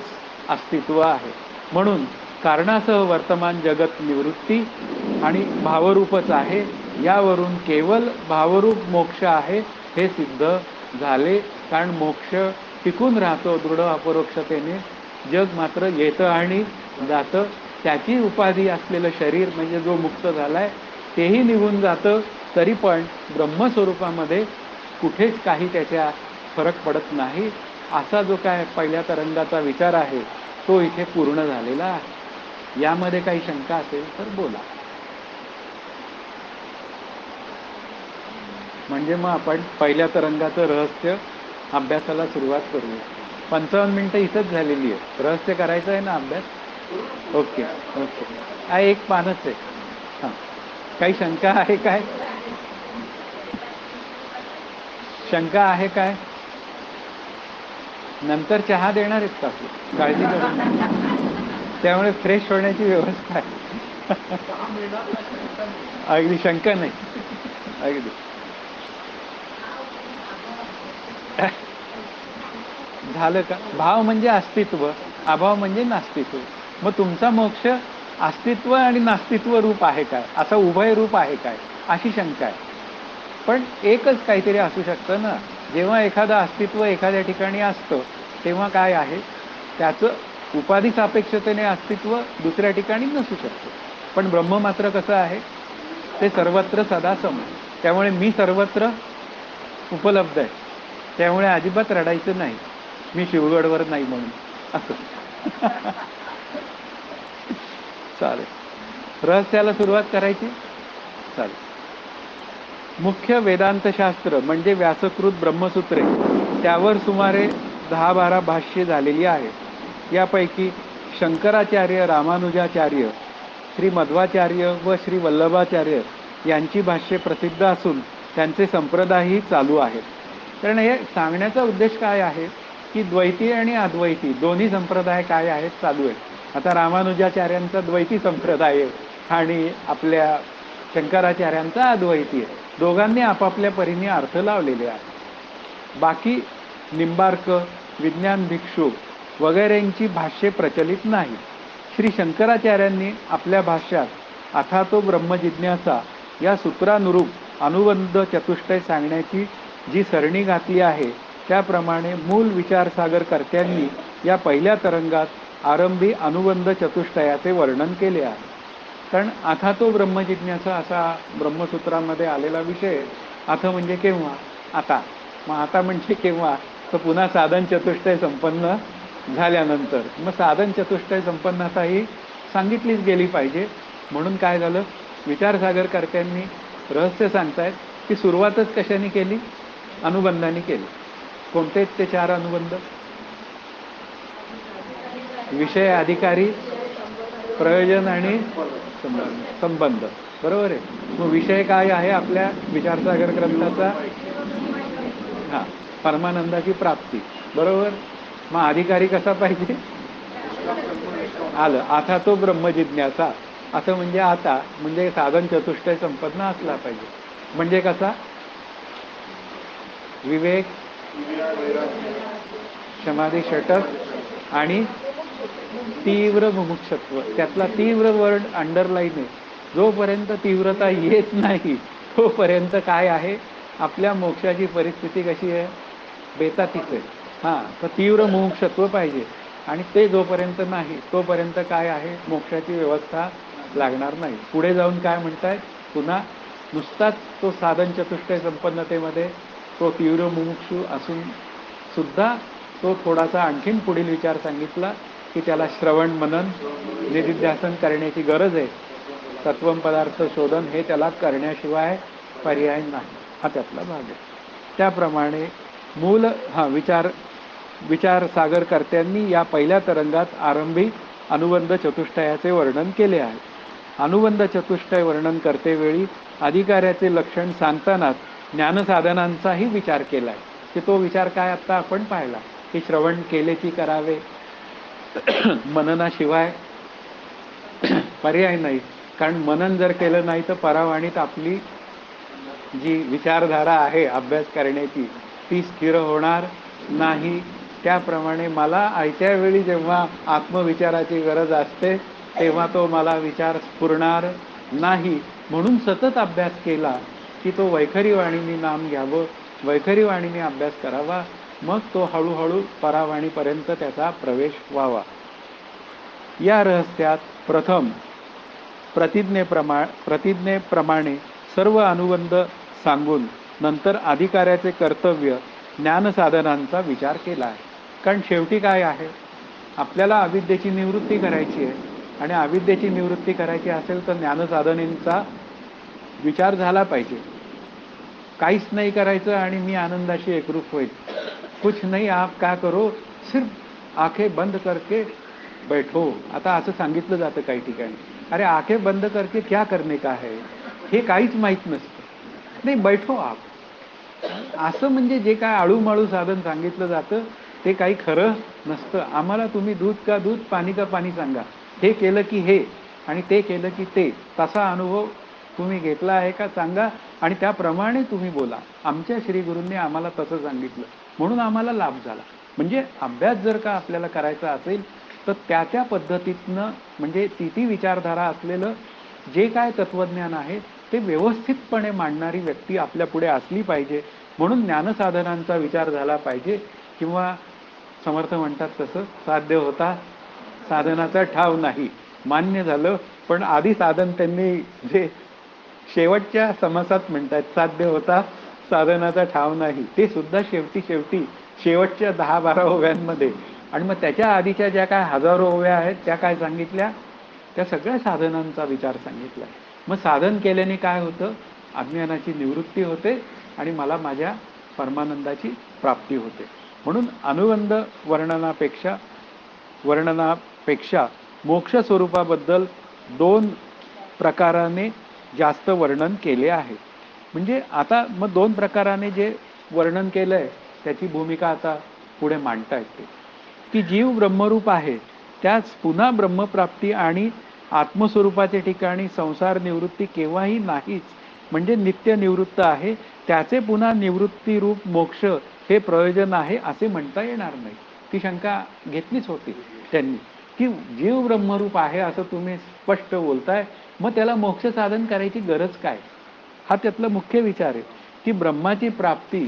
अस्तित्व आहे. म्हणून कारणासह वर्तमान जगत निवृत्ती आणि भावरूपच आहे, यावरून केवळ भावरूप मोक्ष आहे हे सिद्ध झाले. कारण मोक्ष टिकून राहतो दृढ अपरोक्षतेने, जग मात्र येतं आणि जातं. त्याची उपाधी असलेलं शरीर म्हणजे जो मुक्त झालाय तेही निघून जातं, तरी पण ब्रह्मस्वरूपामध्ये कुठेच काही त्याच्या फरक पडत नाही. असा जो काय पहिल्या तरंगाचा विचार आहे तो इथे पूर्ण झालेला आहे. यामध्ये काही शंका असेल तर बोला. म्हणजे मग आपण पहिल्या तरंगाचं रहस्य अभ्यासाला सुरुवात करूया. 55 मिनिटं इथंच झालेली आहे. रहस्य करायचं आहे ना अभ्यास? Okay okay. हा एक पानच आहे. हां, काही शंका आहे काय? शंका आहे काय? नंतर चहा देणार आहेत का? काळजी करू नका. त्यामुळे फ्रेश होण्याची व्यवस्था आहे. अगदी शंका नाही, अगदी. झालं का? भाव म्हणजे अस्तित्व, अभाव म्हणजे नास्तित्व. मग तुमचा मोक्ष अस्तित्व आणि नास्तित्व रूप आहे काय, असा उभय रूप आहे काय, अशी शंका आहे. पण एकच काहीतरी असू शकतं ना. जेव्हा एखादं अस्तित्व एखाद्या ठिकाणी असतं तेव्हा काय आहे, त्याचं उपाधी सापेक्षतेने अस्तित्व दुसऱ्या ठिकाणी नसू शकतं. पण ब्रह्म मात्र कसं आहे, ते सर्वत्र सदा सम. त्यामुळे मी सर्वत्र उपलब्ध आहे. त्यामुळे अजिबात रडायचं नाही मी शिवगडवर नाही म्हणून, असं. चालेल, रहस्याला सुरुवात करायची. चालेल. मुख्य वेदांतशास्त्र म्हणजे व्यासकृत ब्रह्मसूत्रे, त्यावर सुमारे 10-12 भाष्ये झालेली आहेत. यापैकी शंकराचार्य, रामानुजाचार्य, श्री मध्वाचार्य व श्री वल्लभाचार्य यांची भाष्ये प्रसिद्ध असून त्यांचे संप्रदायही चालू आहेत. कारण हे सांगण्याचा उद्देश काय आहे की द्वैती आणि अद्वैती दोन्ही संप्रदाय काय आहेत, चालू आहेत. आता रामानुजाचार्यांचा द्वैती संप्रदाय आणि आपल्या शंकराचार्यांचा अद्वैती आहे. दोघांनी आपापल्या परीने अर्थ लावलेले आहेत. बाकी निंबार्क, विज्ञान भिक्षुक वगैरेंची भाष्ये प्रचलित नाही. श्री शंकराचार्यांनी आपल्या भाष्यात अथातो ब्रह्मजिज्ञासा या सूत्रानुरूप अनुबंध चतुष्टय सांगण्याची जी सरणी घातली आहे त्याप्रमाणे मूल विचारसागरकर्त्यांनी या पहिल्या तरंगात आरंभी अनुबंध चतुष्टयाचे वर्णन केले आहे. कारण अथातो ब्रह्मजिज्ञासा असा ब्रह्मसूत्रामध्ये आलेला विषय. अथ म्हणजे केव्हा, आता. मग आता म्हणजे केव्हा, तर पुन्हा साधन चतुष्टय संपन्न झाल्यानंतर. मग साधन चतुष्टय संपन्नता ही सांगितलीच गेली पाहिजे. म्हणून काय झालं, विचारसागरकर्त्यांनी रहस्य सांगतायत की सुरुवातच कशाने केली, अनुबंधाने केली. कोणते ते 4 अनुबंध? विषय, अधिकारी, प्रयोजन आणि संबंध. बरोबर आहे. मग विषय काय आहे आपल्या विचारसागर ग्रंथाचा? हा, परमानंदाची प्राप्ती. बरोबर. मग अधिकारी कसा पाहिजे? आलं, आता तो ब्रह्मजिज्ञासा. असं म्हणजे आता म्हणजे साधन चतुष्टय संपन्न असला पाहिजे. म्हणजे कसा? विवेक, समाधी, षटक आणि तीव्र मुमुक्षत्व. त्यातला तीव्र वर्ड अंडरलाईन आहे. जोपर्यंत तीव्रता येत नाही तोपर्यंत काय आहे, आपल्या मोक्षाची परिस्थिती कशी आहे, बेतातीच आहे. हां, तर तीव्र मुमुक्षत्व पाहिजे. आणि ते जोपर्यंत नाही तोपर्यंत काय आहे, मोक्षाची व्यवस्था लागणार नाही. पुढे जाऊन काय म्हणतायत, पुन्हा नुसताच तो साधन चतुष्टय संपन्नतेमध्ये तो तीव्र मुमुक्षू असून सुद्धा तो थोडासा आणखीन पुढील विचार सांगितला की त्याला श्रवण, मनन, निधिध्यासन करण्याची गरज आहे. तत्वम पदार्थ शोधन हे त्याला करण्याशिवाय पर्याय नाही. हा त्यातला भाग आहे. त्याप्रमाणे मूल हा विचार सागरकर्त्यांनी या पहिल्या तरंगात आरंभी अनुबंध चतुष्टयाचे वर्णन केले आहे. अनुबंध चतुष्टय वर्णन करतेवेळी अधिकाऱ्याचे लक्षण सांगतानाच ज्ञानसाधनांचाही विचार केलाय, की तो विचार काय आता आपण पाहिला, की श्रवण केले की करावे, मननाशिवाय पर्याय नाही. कारण मनन जर केलं नाही तर परावाणीत आपली जी विचारधारा आहे अभ्यास करण्याची ती स्थिर होणार नाही. त्याप्रमाणे मला आयत्या वेळी जेव्हा आत्मविचाराची गरज असते तेव्हा तो मला विचार स्फुरणार नाही. म्हणून सतत अभ्यास केला की तो वैखरी वाणीने नाम घ्यावं, वैखरी वाणीने अभ्यास करावा, मग तो हळूहळू परावाणीपर्यंत त्याचा प्रवेश व्हावा. या रहस्यात प्रथम प्रतिज्ञेप्रमाणे सर्व अनुबंध सांगून नंतर अधिकाऱ्याचे कर्तव्य ज्ञानसाधनांचा विचार केला आहे. कारण शेवटी काय आहे, आपल्याला अविद्येची निवृत्ती करायची आहे आणि अविद्येची निवृत्ती करायची असेल तर ज्ञानसाधनेचा विचार झाला पाहिजे. काहीच नाही करायचं आणि मी आनंदाशी एकरूप होईल, कुछ नहीं आप क्या करो, सिर्फ आंखें बंद करके बैठो. आता असं सांगितलं जातं काही ठिकाणी. अरे आंखें बंद करके क्या करने का है, हे काहीच माहीत नसतं. नाही, बैठो आप. असं म्हणजे जे काय आळूमाळू साधन सांगितलं जातं ते काही खरं नसतं. आम्हाला तुम्ही दूध का दूध, पाणी का पाणी सांगा, हे केलं की हे आणि ते केलं की ते, तसा अनुभव तुम्ही घेतला आहे का सांगा आणि त्याप्रमाणे तुम्ही बोला. आमच्या श्रीगुरूंनी आम्हाला तसं सांगितलं म्हणून आम्हाला लाभ झाला. म्हणजे अभ्यास जर का आपल्याला करायचा असेल तर त्या पद्धतीतनं, म्हणजे ती विचारधारा असलेलं जे काय तत्वज्ञान आहे ते व्यवस्थितपणे मांडणारी व्यक्ती आपल्या पुढे असली पाहिजे. म्हणून ज्ञानसाधनांचा विचार झाला पाहिजे. किंवा समर्थ म्हणतात तसं, साध्य होता साधनाचा ठाव नाही. मान्य झालं, पण आधी साधन त्यांनी जे शेवटच्या समासात म्हणतात, साध्य होता साधनाचा ठाव नाही, ते सुद्धा शेवटी शेवटच्या 10-12 ओव्यांमध्ये. आणि मग त्याच्या आधीच्या ज्या काय हजारो ओव्या आहेत त्या काय सांगितल्या, त्या सगळ्या साधनांचा विचार सांगितला. मग साधन केल्याने काय होतं, अज्ञानाची निवृत्ती होते आणि मला माझ्या परमानंदाची प्राप्ती होते. म्हणून अनुबंध वर्णनापेक्षा मोक्ष स्वरूपाबद्दल 2 प्रकाराने जास्त वर्णन केले आहे. म्हणजे आता मग 2 प्रकाराने जे वर्णन केलंय त्याची भूमिका आता पुढे मांडता येते, की जीव ब्रह्मरूप आहे, त्याच पुन्हा ब्रह्मप्राप्ती आणि आत्मस्वरूपाच्या ठिकाणी संसार निवृत्ती केव्हाही नाहीच, म्हणजे नित्य निवृत्त आहे. त्याचे पुन्हा निवृत्ती रूप मोक्ष हे प्रयोजन आहे असे म्हणता येणार नाही. ती शंका घेतलीच होती त्यांनी, की जीव ब्रह्मरूप आहे असं तुम्ही स्पष्ट बोलताय, मग त्याला मोक्ष साधन करायची गरज काय. हा त्यातला मुख्य विचार आहे, की ब्रह्माची प्राप्ती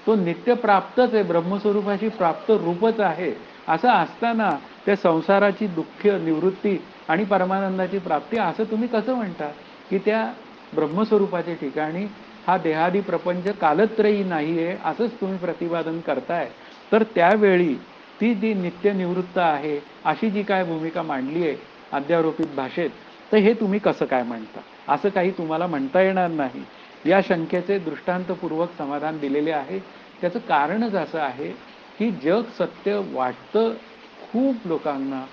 तो नित्य प्राप्तच आहे, ब्रह्मस्वरूपाची प्राप्त रूपच आहे. असं असताना त्या संसाराची दुःख निवृत्ती आणि परमानंदाची प्राप्ती असं तुम्ही कसं म्हणता, की त्या ब्रह्मस्वरूपाच्या ठिकाणी हा देहादी प्रपंच कालत्रयी नाहीये असंच तुम्ही प्रतिपादन करताय. तर त्यावेळी ती जी नित्य निवृत्त आहे अशी जी काय भूमिका मांडली आहे अध्यारोपित भाषेत, तर हे तुम्ही कसं काय म्हणता, असं काही तुम्हाला म्हणता येणार नाही. या शंकेचे दृष्टांतपूर्वक समाधान दिलेले आहे. त्याचं कारणच असं आहे की जग सत्य वाटतं खूप लोकांना,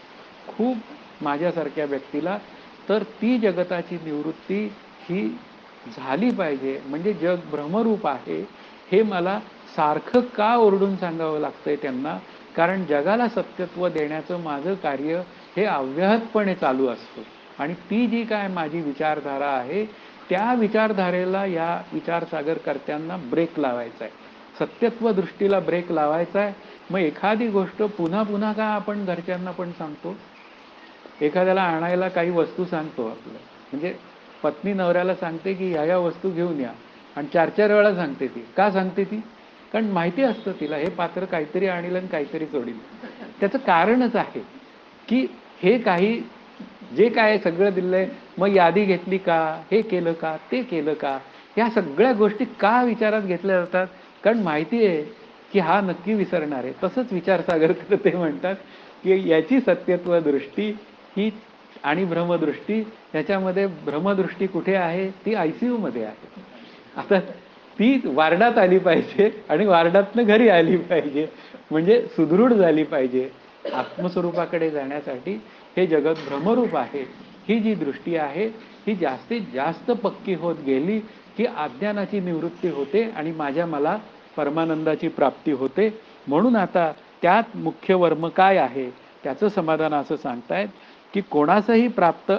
खूप माझ्यासारख्या व्यक्तीला, तर ती जगताची निवृत्ती ही झाली पाहिजे. म्हणजे जग भ्रमरूप आहे हे मला सारखं का ओरडून सांगावं लागतंय त्यांना, कारण जगाला सत्यत्व देण्याचं माझं कार्य हे अव्याहतपणे चालू असतं. आणि ती जी काय माझी विचारधारा आहे त्या विचारधारेला या विचारसागरकर्त्यांना ब्रेक लावायचा आहे, सत्यत्व दृष्टीला ब्रेक लावायचा आहे. मग एखादी गोष्ट पुन्हा पुन्हा का आपण घरच्यांना पण सांगतो, एखाद्याला आणायला काही वस्तू सांगतो आपलं, म्हणजे पत्नी नवऱ्याला सांगते की ह्या वस्तू घेऊन या, आणि 4-4 वेळा सांगते. ती का सांगते ती, कारण माहिती असतं तिला हे पात्र काहीतरी आणील आणि काहीतरी सोडील. त्याचं कारणच आहे की हे काही जे काय सगळं दिलंय, मग यादी घेतली का, हे केलं का, ते केलं का, ह्या सगळ्या गोष्टी का विचारात घेतल्या जातात, कारण माहिती आहे की हा नक्की विसरणार आहे. तसंच विचारसागर ते म्हणतात की याची सत्यत्व दृष्टी ही आणि भ्रमदृष्टी, याच्यामध्ये भ्रमदृष्टी कुठे आहे, ती ICU मध्ये आहे. आता ती वार्डात आली पाहिजे आणि वार्डातनं घरी आली पाहिजे, म्हणजे सुदृढ झाली पाहिजे. आत्मस्वरूपाकडे जाण्यासाठी हे जगत भ्रमरूप आहे. ही जी दृष्टी आहे ही जास्तीत जास्त पक्की होत गेली की अज्ञानाची निवृत्ती होते आणि माझ्या मला परमानंदाची प्राप्ती होते. म्हणून आता त्यात मुख्य वर्म काय आहे त्याचं समाधान असं सांगतायत की कोणासही प्राप्त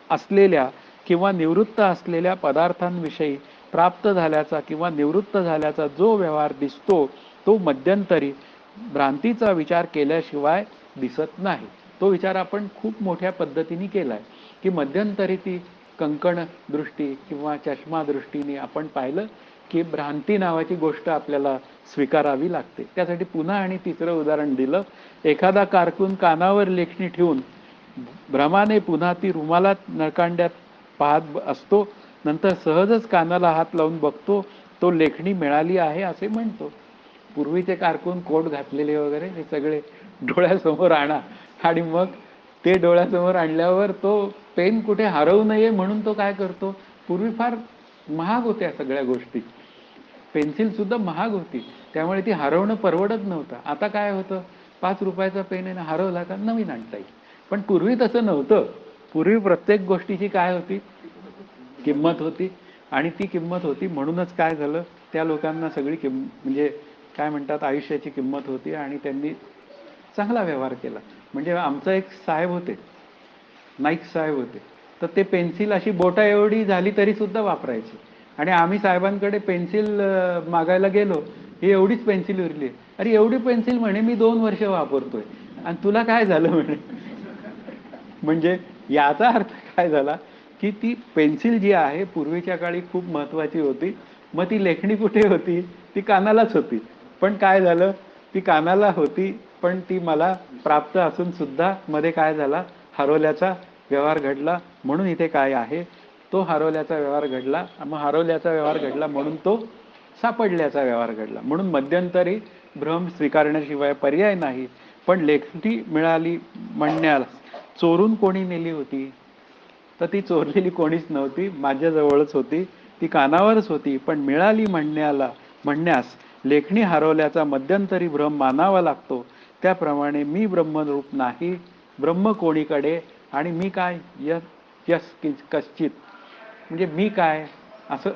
असलेल्या किंवा निवृत्त असलेल्या पदार्थांविषयी प्राप्त झाल्याचा किंवा निवृत्त झाल्याचा जो व्यवहार दिसतो तो मध्यंतरी भ्रांतीचा विचार केल्याशिवाय दिसत नाही. तो विचार आपण खूप मोठ्या पद्धतीने केलाय की मध्यंतरी ती कंकण दृष्टी किंवा चष्मा दृष्टीने आपण पाहिलं की भ्रांती नावाची गोष्ट आपल्याला स्वीकारावी लागते. त्यासाठी पुन्हा आणि तिसरं उदाहरण दिलं. एखादा कारकून कानावर लेखणी ठेवून भ्रमाने पुन्हा ती रुमालात नळकांड्यात पाहत असतो, नंतर सहजच कानाला हात लावून बघतो, तो लेखणी मिळाली आहे असे म्हणतो. पूर्वीचे कारकून कोट घातलेले वगैरे हे सगळे डोळ्यासमोर आणा आणि मग ते डोळ्यासमोर आणल्यावर तो पेन कुठे हरवू नये म्हणून तो काय करतो. पूर्वी फार महाग होत्या सगळ्या गोष्टी, पेन्सिल सुद्धा महाग होती, त्यामुळे ती हरवणं परवडत नव्हतं. आता काय होतं, 5 रुपयाचा पेन आहे, हरवला का नवीन आणता येईल. पण पूर्वी तसं नव्हतं. पूर्वी प्रत्येक गोष्टीची काय होती, किंमत होती. आणि ती किंमत होती म्हणूनच काय झालं, त्या लोकांना सगळी म्हणजे काय म्हणतात आयुष्याची किंमत होती आणि त्यांनी चांगला व्यवहार केला. म्हणजे आमचा एक साहेब होते, नाईक साहेब होते, तर ते पेन्सिल अशी बोटा एवढी झाली तरी सुद्धा वापरायची. आणि आम्ही साहेबांकडे पेन्सिल मागायला गेलो, ही एवढीच पेन्सिल उरली. अरे एवढी पेन्सिल म्हणे मी 2 वर्ष वापरतोय आणि तुला काय झालं म्हणे. म्हणजे याचा अर्थ काय झाला की ती पेन्सिल जी आहे पूर्वीच्या काळी खूप महत्वाची होती. मग ती लेखणी कुठे होती, ती कानालाच होती. पण काय झालं, ती कानाला होती पण ती मला प्राप्त असून सुद्धा मध्ये काय झाला, हरवल्याचा व्यवहार घडला. म्हणून इथे काय आहे, तो हरवल्याचा व्यवहार घडला. मग हरवल्याचा व्यवहार घडला म्हणून तो सापडल्याचा व्यवहार घडला. म्हणून मध्यंतरी भ्रम स्वीकारण्याशिवाय पर्याय नाही. पण लेखणी मिळाली म्हणण्याला चोरून कोणी नेली होती, तर ती चोरलेली कोणीच नव्हती, माझ्याजवळच होती, ती कानावरच होती. पण मिळाली म्हणण्यास लेखणी हरवल्याचा मध्यंतरी भ्रम मानावा लागतो. त्याप्रमाणे मी ब्रह्मरूप नाही, ब्रह्म कोणीकडे आणि मी काय यस कश्चित, म्हणजे मी काय असं,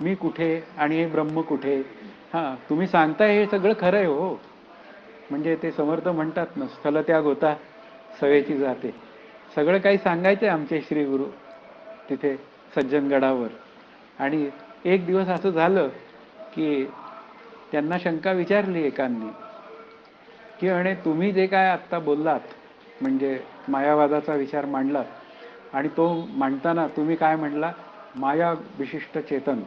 मी कुठे आणि हे ब्रह्म कुठे. हां, तुम्ही सांगताय हे सगळं खरं आहे हो. म्हणजे ते समर्थ म्हणतात ना, स्थलत्याग होता सवेची जाते. सगळं काही सांगायचंय आमचे श्री गुरु तिथे सज्जनगडावर. आणि एक दिवस असं झालं की त्यांना शंका विचारली एकांनी की म्हणे तुम्ही जे काय आत्ता बोललात, म्हणजे मायावादाचा विचार मांडलात आणि तो मांडताना तुम्ही काय म्हणला, माया विशिष्ट चेतन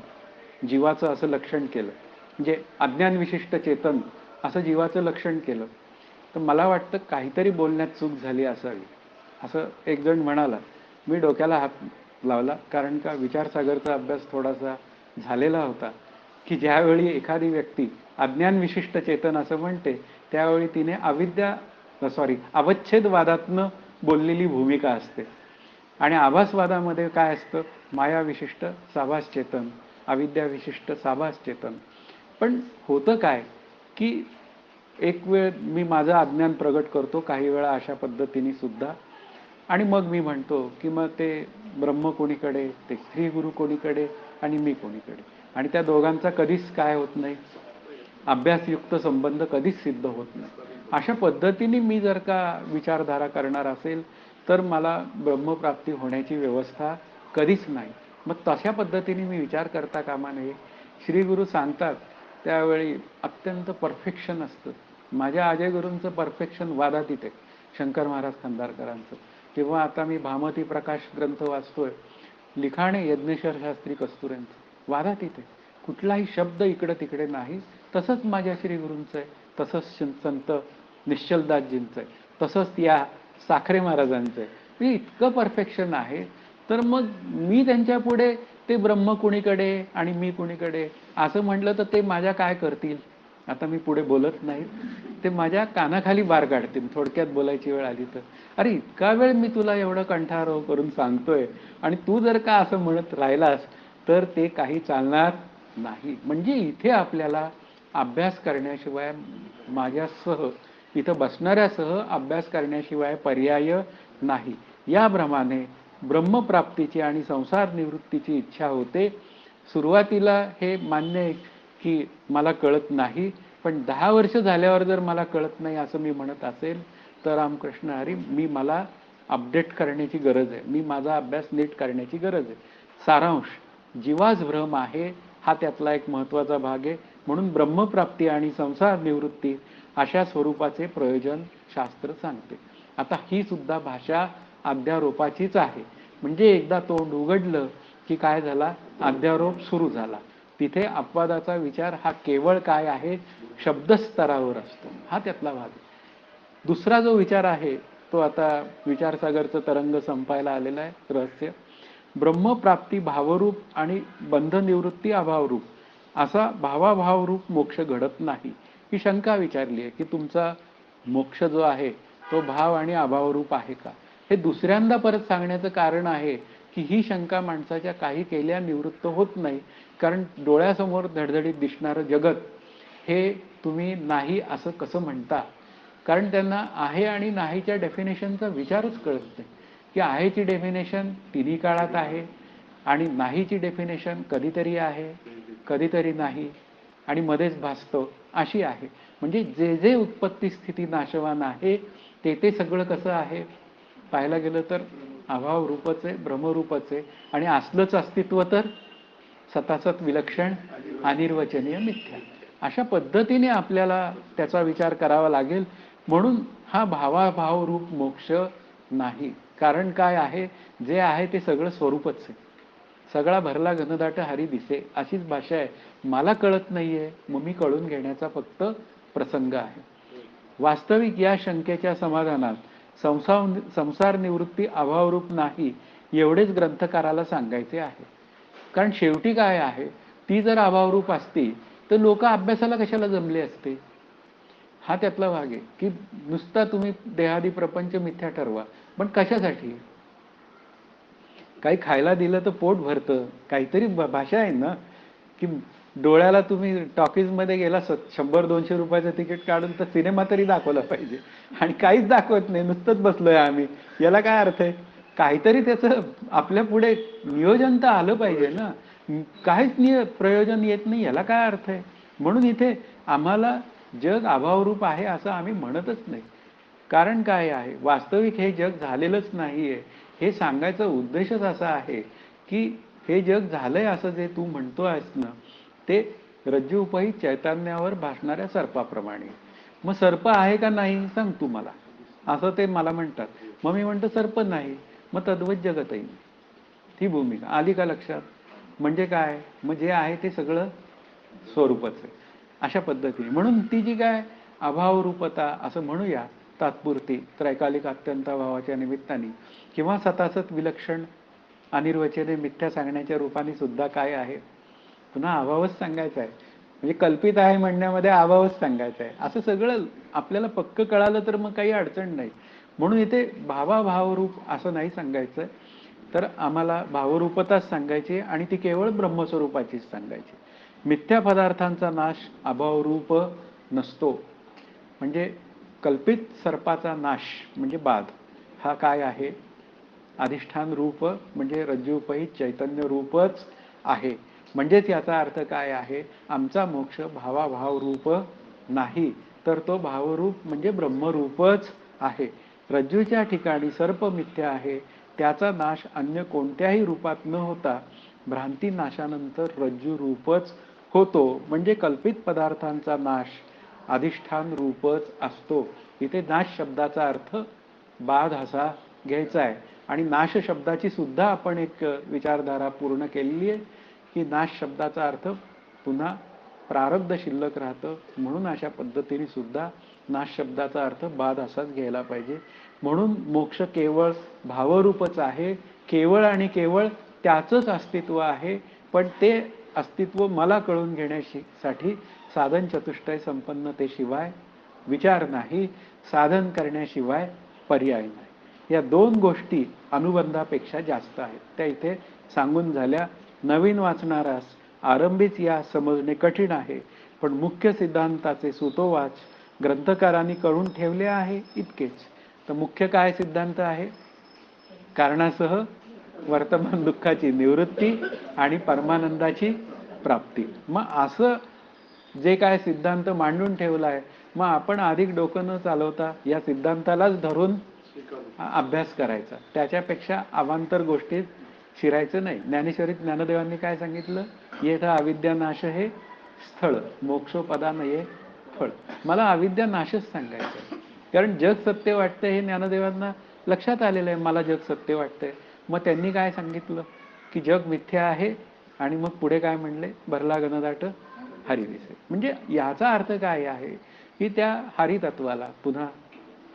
जीवाचं असं लक्षण केलं, म्हणजे अज्ञान विशिष्ट चेतन असं जीवाचं लक्षण केलं. तर मला वाटतं काहीतरी बोलण्यात चूक झाली असावी असं एक जण म्हणाला. मी डोक्याला हात लावला, कारण का विचारसागरचा अभ्यास थोडासा झालेला होता की ज्यावेळी एखादी व्यक्ती अज्ञान विशिष्ट चेतन असं म्हणते त्यावेळी तिने अवच्छेदवादातनं बोललेली भूमिका असते. आणि आभासवादामध्ये काय असतं, माया विशिष्ट साभास चेतन, अविद्या विशिष्ट साभास चेतन. पण होतं काय की एक वेळ मी माझं अज्ञान प्रगट करतो काही वेळा अशा पद्धतीने सुद्धा, आणि मग मी म्हणतो की मग ते ब्रह्म कोणीकडे, ते श्री गुरु कोणीकडे आणि मी कोणीकडे. आणि त्या दोघांचा कधीच काय होत नाही, अभ्यासयुक्त संबंध कधीच सिद्ध होत नाही. अशा पद्धतीने मी जर का विचारधारा करणार असेल तर मला ब्रह्मप्राप्ती होण्याची व्यवस्था कधीच नाही. मग तशा पद्धतीने मी विचार करता कामा नये. श्री गुरु सांगतात त्यावेळी अत्यंत परफेक्शन असतं. माझ्या अजय गुरूंचं परफेक्शन वादातीत आहे, शंकर महाराज खंदारकरांचं. किंवा आता मी भामती प्रकाश ग्रंथ वाचतोय, लिखाणे यज्ञेश्वर शास्त्री कस्तुरेंचं, वादातीत आहे, कुठलाही शब्द इकडे तिकडे नाही. तसंच माझ्या श्री गुरूंचं आहे, तसंच संत निश्चलदासजींचं आहे, तसंच या साखरे महाराजांचं आहे. म्हणजे इतकं परफेक्शन आहे. तर मग मी त्यांच्या पुढे ते ब्रह्म कुणीकडे आणि मी कुणीकडे असं म्हटलं तर ते माझ्या काय करतील. आता मी पुढे बोलत नाही, ते माझ्या कानाखाली बार काढतील थोडक्यात बोलायची वेळ आली तर. अरे इतका वेळ मी तुला एवढं कंठारोह करून सांगतोय आणि तू जर का असं म्हणत राहिलास तर ते काही चालणार नाही. म्हणजे इथे आपल्याला अभ्यास करण्याशिवाय, माझ्यासह इथं बसणाऱ्यासह अभ्यास करण्याशिवाय पर्याय नाही. या भ्रमाने ब्रह्मप्राप्तीची आणि संसार निवृत्तीची इच्छा होते. सुरुवातीला हे मान्य आहे की मला कळत नाही, पण 10 वर्ष झाल्यावर जर मला कळत नाही असं मी म्हणत असेल तर रामकृष्ण हरी, मला अपडेट करण्याची गरज आहे, माझा अभ्यास नीट करण्याची गरज आहे. सारांश, जीवाच भ्रम आहे हा त्यातला एक महत्वाचा भाग आहे. म्हणून ब्रह्मप्राप्ती आणि संसार निवृत्ती अशा स्वरूपाचे प्रयोजन शास्त्र सांगते. आता ही सुद्धा भाषा अध्यारोपाचीच आहे. म्हणजे एकदा तोंड उघडलं की काय झाला, अध्यारोप सुरू झाला. तिथे अपवादाचा विचार हा केवळ काय आहे, शब्दस्तरावर असतो. हा त्यातला भाग आहे. दुसरा जो विचार आहे तो आता विचारसागरचं तरंग संपायला आलेला आहे. रहस्य, ब्रह्मप्राप्ती भावरूप आणि बंधनिवृत्ती अभावरूप असा भावाभावरूप मोक्ष घडत नाही, ही शंका विचारली आहे की तुमचा मोक्ष जो आहे तो भाव आणि अभावरूप आहे का. हे दुसऱ्यांदा परत सांगण्याचं कारण आहे की ही शंका माणसाच्या काही केल्या निवृत्त होत नाही. कारण डोळ्यासमोर धडधडीत दिसणारं जगत हे तुम्ही नाही असं कसं म्हणता. कारण त्यांना आहे आणि नाहीच्या डेफिनेशनचा विचारच कळत नाही की आहेची डेफिनेशन तिन्ही काळात आहे आणि नाहीची डेफिनेशन कधीतरी आहे कधीतरी नाही आणि मध्येच भासतो अशी आहे. म्हणजे जे जे उत्पत्ती स्थिती नाशवान आहे ते सगळं कसं आहे, पाहायला गेलं तर अभाव रूपच आहे, भ्रमरूपच आहे. आणि असलंच अस्तित्व तर सतासत विलक्षण अनिर्वचनीय मिथ्या. अशा पद्धतीने आपल्याला त्याचा विचार करावा लागेल. म्हणून हा भावाभाव रूप मोक्ष नाही. कारण काय आहे, जे आहे ते सगळं स्वरूपच आहे. सगळा भरला घनदाट हरी दिसे, अशीच भाषा आहे. मला कळत नाहीये, मग मी कळून घेण्याचा फक्त प्रसंग आहे. वास्तविक या शंकेच्या समाधानात संसार निवृत्ती अभावरूप नाही एवढेच ग्रंथकाराला सांगायचे आहे. कारण शेवटी काय आहे, ती जर अभावरूप असती तर लोक अभ्यासाला कशाला जमले असते. हा त्यातला भाग आहे की नुसता तुम्ही देहादी प्रपंच मिथ्या ठरवा, पण कशासाठी. काही खायला दिलं तर पोट भरतं, काहीतरी भाषा आहे ना. की डोळ्याला तुम्ही टॉकीजमध्ये गेला 100-200 रुपयाचं तिकीट काढून तर सिनेमा तरी दाखवला पाहिजे, आणि काहीच दाखवत नाही, नुसतंच बसलोय आम्ही. याला काय अर्थ आहे. काहीतरी त्याचं आपल्या पुढे नियोजन तर आलं पाहिजे ना. काहीच प्रयोजन येत नाही, याला काय अर्थ आहे. म्हणून इथे आम्हाला जग अभावरूप आहे असं आम्ही म्हणतच नाही. कारण काय आहे, वास्तविक हे जग झालेलंच नाहीये. हे सांगायचा उद्देशच असा आहे की हे जग झालंय असं जे तू म्हणतो आहेस ना, ते रज्जूपही चैतन्यावर भासणाऱ्या सर्पाप्रमाणे. मग सर्प आहे का नाही सांग तू मला, असं ते मला म्हणतात. मग मी म्हणतो सर्प नाही, मग तद्वत जगतही नाही. ती भूमिका आली का लक्षात. म्हणजे काय, मग जे आहे ते सगळं स्वरूपच आहे अशा पद्धतीने. म्हणून ती जी काय अभावरूपता असं म्हणूया तात्पुरती त्रैकालिक अत्यंताभावाच्या निमित्ताने, किंवा सतासत विलक्षण अनिर्वचने मिथ्या सांगण्याच्या रूपाने सुद्धा काय आहे, पुन्हा अभावच सांगायचा आहे. म्हणजे कल्पित आहे म्हणण्यामध्ये अभावच सांगायचा आहे. असं सगळं आपल्याला पक्क कळालं तर मग काही अडचण नाही. म्हणून इथे भावाभावरूप असं नाही सांगायचं, तर आम्हाला भावरूपताच सांगायची आणि ती केवळ ब्रह्मस्वरूपाचीच सांगायची. मिथ्या पदार्थांचा नाश अभावरूप नसतो. म्हणजे कल्पित सर्पाचा नाश म्हणजे बाध हा काय आहे, अधिष्ठान रूप म्हणजे रज्जूपहित चैतन्य रूपच आहे. म्हणजेच याचा अर्थ काय आहे, आमचा मोक्ष भावाभाव रूप नाही, तर तो भावरूप म्हणजे ब्रह्मरूपच आहे. रज्जूच्या ठिकाणी सर्प मिथ्या आहे, त्याचा नाश अन्य कोणत्याही रूपात न होता भ्रांती नाशानंतर रज्जू रूपच होतो. म्हणजे कल्पित पदार्थांचा नाश अधिष्ठान रूपच असतो. इथे नाश शब्दाचा अर्थ बाध असा घ्यायचा आहे. आणि नाश शब्दाची सुद्धा आपण एक विचारधारा पूर्ण केलेली आहे की नाश शब्दाचा अर्थ पुन्हा प्रारब्ध शिल्लक राहतं, म्हणून अशा पद्धतीने सुद्धा नाश शब्दाचा अर्थ बाध असाच घ्यायला पाहिजे. म्हणून मोक्ष केवळ भावरूपच आहे, केवळ आणि केवळ त्याचंच अस्तित्व आहे. पण ते अस्तित्व मला कळून घेण्यासाठी साधन चतुष्टय संपन्नतेशिवाय विचार नाही, साधन करण्याशिवाय पर्याय नाही. या दोन गोष्टी अनुबंधापेक्षा जास्त आहेत, त्या इथे सांगून झाल्या. नवीन वाचणारास आरंभीच या समजणे कठीण आहे, पण मुख्य सिद्धांताचे सुतोवाच ग्रंथकारांनी करून ठेवले आहे इतकेच. तर मुख्य काय सिद्धांत आहे? कारणासह वर्तमान दुःखाची निवृत्ती आणि परमानंदाची प्राप्ती. मग असं जे काय सिद्धांत मांडून ठेवला आहे, मग आपण अधिक डोकं न चालवता या सिद्धांतालाच धरून अभ्यास करायचा. त्याच्यापेक्षा अवांतर गोष्टीत शिरायचं नाही. ज्ञानेश्वरीत ज्ञानदेवांनी काय सांगितलं? येथा अविद्या नाश हे स्थळ, मोक्षोपदा नये फळ. मला अविद्या नाशच सांगायचं, कारण जग सत्य वाटतंय हे ज्ञानदेवांना लक्षात आलेलं आहे. मला जग सत्य वाटतंय. मग त्यांनी काय सांगितलं? की जग मिथ्या आहे. आणि मग पुढे काय म्हणले? भरला गणदाट हरी दिसे. म्हणजे याचा अर्थ काय आहे? की त्या हरितत्वाला पुन्हा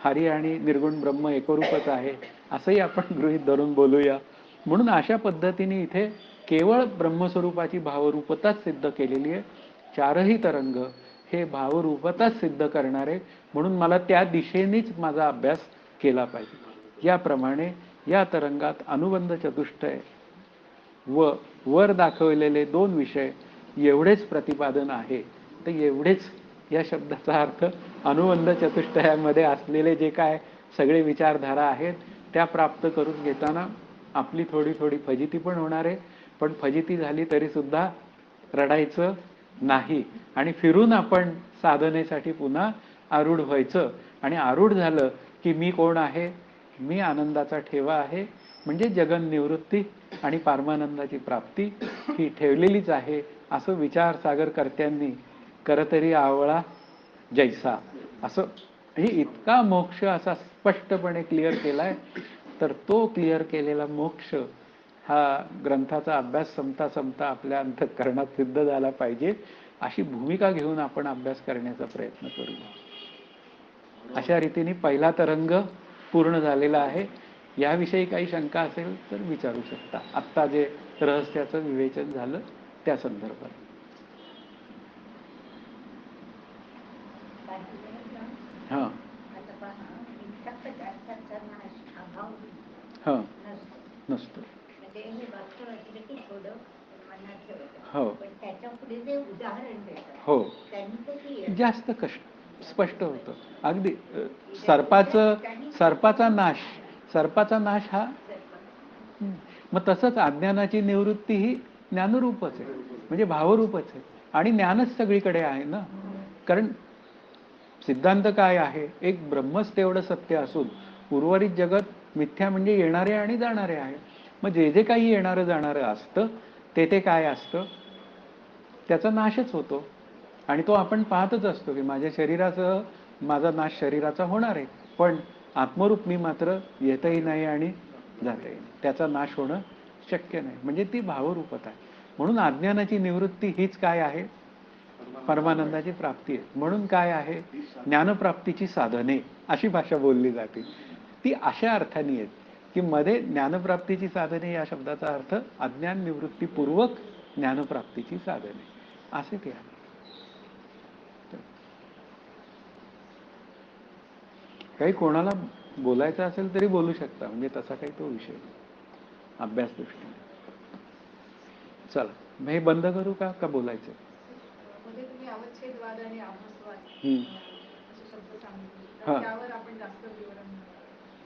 हरी आणि निर्गुण ब्रह्म एकरूपच आहे असंही आपण गृहीत धरून बोलूया. म्हणून अशा पद्धतीने इथे केवळ ब्रह्मस्वरूपाची भावरूपताच सिद्ध केलेली आहे. चारही तरंग हे भावरूपताच सिद्ध करणारे, म्हणून मला त्या दिशेनेच माझा अभ्यास केला पाहिजे. याप्रमाणे या तरंगात अनुबंध चतुष्टय व वर दाखवलेले 2 विषय एवढेच प्रतिपादन आहे. तर एवढेच या शब्दाचा अर्थ अनुबंध चतुष्टयामध्ये असलेले जे काय सगळे विचारधारा आहेत त्या प्राप्त करून घेताना आपली थोडी थोडी फजिती पण होणार आहे. पण फजिती झाली तरी सुद्धा रडायचं नाही आणि फिरून आपण साधनेसाठी पुन्हा आरूढ व्हायचं. आणि आरूढ झालं की मी कोण आहे? मी आनंदाचा ठेवा आहे, म्हणजे जगन निवृत्ती आणि परमानंदाची प्राप्ती ही ठेवलेलीच आहे. असं विचारसागरकर्त्यांनी करतरी आवळा जैसा असं हे इतका मोक्ष असा स्पष्टपणे क्लिअर केलाय. तर तो क्लिअर केलेला मोक्ष हा ग्रंथाचा अभ्यास संपता संपता आपल्या अंतःकरणात सिद्ध झाला पाहिजे, अशी भूमिका घेऊन आपण अभ्यास करण्याचा प्रयत्न करूया. अशा रीतीने पहिला तरंग पूर्ण झालेला आहे. याविषयी काही शंका असेल तर विचारू शकता. आत्ता जे रहस्याचं विवेचन झालं त्या संदर्भात. हां आता पहा, इतका पदार्थाचा नाश अभाव हां नसतो. नसतो. म्हणजे हे वाक्य वाचलं की थोडं मनात ठेवतं. हो पण त्याच्या पुढे जे उदाहरण देतात हो त्यांनी ते clear जास्त स्पष्ट होतं. अगदी सर्पाचा नाश हा मग तसंच अज्ञानाची निवृत्ती ही ज्ञानरूपच आहे, म्हणजे भावरूपच आहे. आणि ज्ञानच सगळीकडे आहे ना. कारण सिद्धांत काय आहे? एक ब्रह्मच तेवढं सत्य असून उर्वरित जगत मिथ्या, म्हणजे येणारे आणि जाणारे आहे. मग जे जे काही येणारं जाणारं असतं ते काय असतं? त्याचा नाशच होतो. आणि तो आपण पाहतच असतो की माझ्या शरीरासह माझा नाश शरीराचा होणार आहे, पण आत्मरूप मी मात्र येतही नाही आणि जातही नाही. त्याचा नाश होणं शक्य नाही. म्हणजे ती भावरूपता आहे. म्हणून अज्ञानाची निवृत्ती हीच काय आहे? परमानंदाची प्राप्ती आहे. म्हणून काय आहे? ज्ञानप्राप्तीची साधने अशी भाषा बोलली जाते. ती अशा अर्थाने आहेत की मध्ये ज्ञानप्राप्तीची साधने या शब्दाचा अर्थ अज्ञान निवृत्तीपूर्वक ज्ञानप्राप्तीची साधने असे ते आहे. काही कोणाला बोलायचं असेल तरी बोलू शकता, म्हणजे तसा काही तो विषय अभ्यास दृष्टीने. चला हे बंद करू का बोलायचं? म्हणजे तुम्ही अवच्छेदवाद आणि आभासवाद असे शब्द सांगितले, हां. त्यावर आपण जास्त विवरण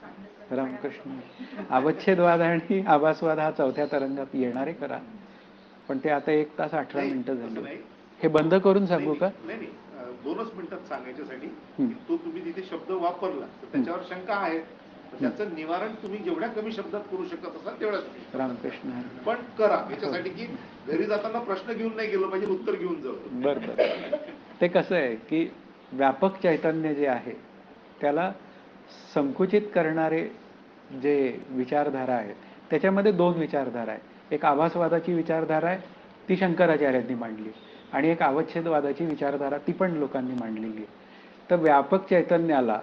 सांगितलं. रामकृष्ण. अवच्छेदवाद आणि आभासवाद हा 4थ्या तरंगात येणारे करा, पण ते आता 1 तास 18 मिनिटं झाली. हे बंद करून सांगू का? नाही 2च मिनिटात सांगायच्यासाठी तो तुम्ही तिथे शब्द वापरला तर त्याच्यावर शंका आहे. त्याचं निवारण तुम्ही जेवढ्या कमी शब्दात करू शकत असाल तेवढ्याच. रामकृष्ण. पण करा याच्यासाठी की घरी जाताना प्रश्न घेऊन नाही गेलो पाहिजे, उत्तर घेऊन जाऊ. बरं. ते कसं आहे की व्यापक चैतन्य जे आहे त्याला संकुचित करणारे जे विचारधारा आहेत त्याच्यामध्ये 2 विचारधारा आहेत. एक आभासवादाची विचारधारा आहे, ती शंकराचार्यांनी मांडली, आणि एक अवच्छेदवादाची विचारधारा, ती पण लोकांनी मांडलेली आहे. तर व्यापक चैतन्याला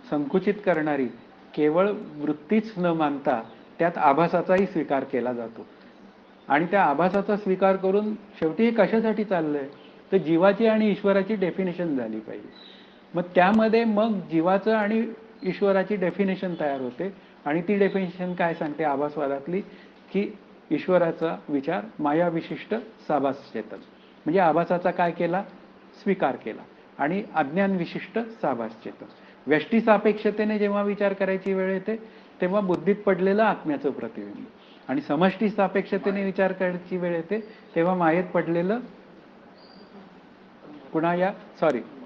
संकुचित करणारी केवळ वृत्तीच न मानता त्यात आभासाचाही स्वीकार केला जातो. आणि त्या आभासाचा स्वीकार करून शेवटी हे कशासाठी चाललंय? तर जीवाची आणि ईश्वराची डेफिनेशन झाली पाहिजे. मग त्यामध्ये मग जीवाचं आणि ईश्वराची डेफिनेशन तयार होते. आणि ती डेफिनेशन काय सांगते आभासवादातली? की ईश्वराचा विचार मायाविशिष्ट साभास चेतन, म्हणजे आभासाचा काय केला, स्वीकार केला. आणि अज्ञान विशिष्ट साभास चेतन, व्यष्टी सापेक्षतेने जेव्हा विचार करायची वेळ येते तेव्हा बुद्धीत पडलेलं आत्म्याचं प्रतिबिंब, आणि समष्टी सापेक्षतेने विचार करायची वेळ येते तेव्हा मायेत पडलेलं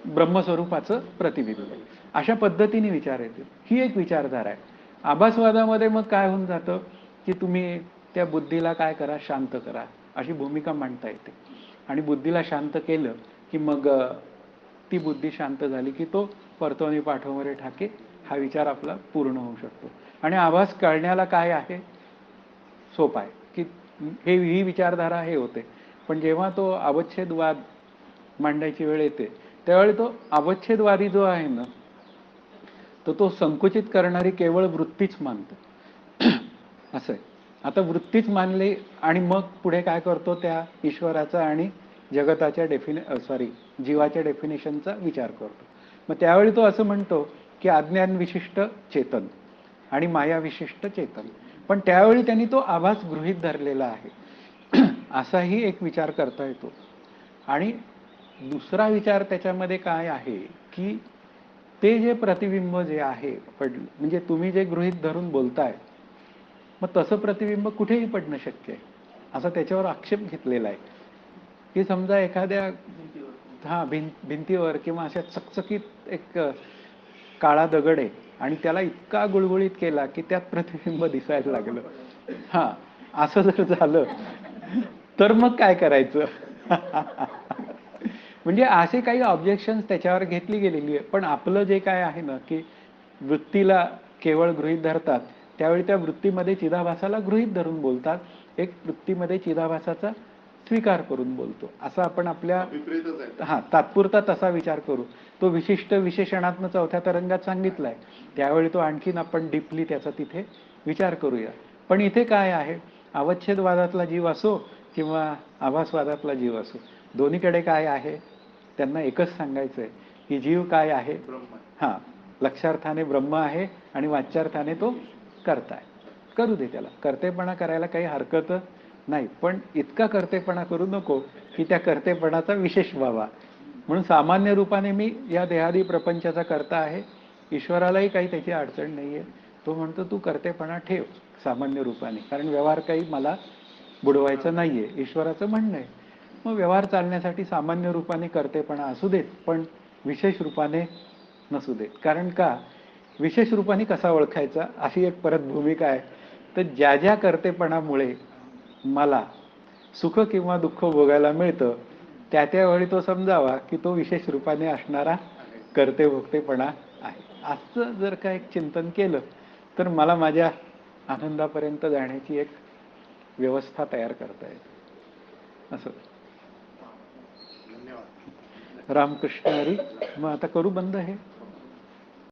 ब्रह्मस्वरूपाचं प्रतिबिंब. अशा पद्धतीने विचार येते. ही एक विचारधारा आहे. आभासवादामध्ये मग काय होऊन जातं की तुम्ही त्या बुद्धीला काय करा, शांत करा, अशी भूमिका मांडता येते. आणि बुद्धीला शांत केलं की मग ती बुद्धी शांत झाली की तो परतवणी पाठवणारे ठाके हा विचार आपला पूर्ण होऊ शकतो. आणि आभास कळण्याला काय आहे, सोपा आहे की ही विचारधारा हे होते. पण जेव्हा तो अवच्छेदवाद मांडायची वेळ येते त्यावेळी तो अवच्छेदवादी जो आहे ना, तो संकुचित करणारी केवळ वृत्तीच मानतो. असं आहे. आता वृत्तीच मानली आणि मग पुढे काय करतो, त्या ईश्वराचा आणि जगताच्या जीवाच्या डेफिनेशनचा विचार करतो. मग त्यावेळी तो असं म्हणतो की अज्ञान विशिष्ट चेतन आणि माया विशिष्ट चेतन, पण त्यावेळी त्यांनी तो आभास गृहीत धरलेला आहे असाही एक विचार करता येतो. आणि दुसरा विचार त्याच्यामध्ये काय आहे की ते जे प्रतिबिंब जे आहे म्हणजे तुम्ही जे गृहीत धरून बोलताय, मग तसं प्रतिबिंब कुठेही पडणं शक्य आहे असा त्याच्यावर आक्षेप घेतलेला आहे. की समजा एखाद्या भिंतीवर किंवा अशा चकचकीत एक काळा दगड आहे आणि त्याला इतका गुळगुळीत केला की त्यात प्रतिबिंब दिसायला लागलं, असं जर झालं तर मग काय करायचं म्हणजे असे काही ऑब्जेक्शन्स त्याच्यावर घेतली गेलेली आहे. पण आपलं जे काय आहे ना की वृत्तीला केवळ गृहीत धरतात, त्यावेळी त्या वृत्तीमध्ये चिदाभासाला गृहीत धरून बोलतात, एक वृत्तीमध्ये चिदाभासाचा स्वीकार करून बोलतो, असं आपण आपल्या तात्पुरता तसा विचार करू. तो विशिष्ट विशेषणात्मक चौथ्या तरंगात सांगितलाय, त्यावेळी तो आणखीन आपण डीपली त्याचा तिथे विचार करूया. पण इथे काय आहे, अवच्छेदवादातला जीव असो किंवा आभासवादातला जीव असो, दोन्हीकडे काय आहे, त्यांना एकच सांगायचंय की जीव काय आहे, लक्षार्थाने ब्रह्म आहे आणि वाच्यार्थाने तो करताय. करू दे, त्याला कर्तेपणा करायला काही हरकत नाही, पण इतका कर्तेपणा करू नको की त्या कर्तेपणाचा विशेष व्हावा. म्हणून सामान्य रूपाने मी या देहादी प्रपंचाचा कर्ता आहे, ईश्वरालाही काही त्याची अडचण नाहीये. तो म्हणतो तू कर्तेपणा ठेव सामान्य रूपाने, कारण व्यवहार काही मला बुडवायचा नाहीये, ईश्वराचं म्हणणं आहे. मग व्यवहार चालण्यासाठी सामान्य रूपाने कर्तेपणा असू देत, पण विशेष रूपाने नसू देत. कारण का, विशेष रूपाने कसा ओळखायचा अशी एक परत भूमिका आहे. तर ज्या ज्या कर्तेपणामुळे मला सुख किंवा दुःख भोगायला मिळतं, त्या त्यावेळी तो समजावा की तो विशेष रूपाने असणारा कर्ते भोगतेपणा आहे. असं जर का एक चिंतन केलं तर मला माझ्या आनंदापर्यंत जाण्याची एक व्यवस्था तयार करता येते. असं. धन्यवाद. रामकृष्ण हरी. मग आता करू बंद हे.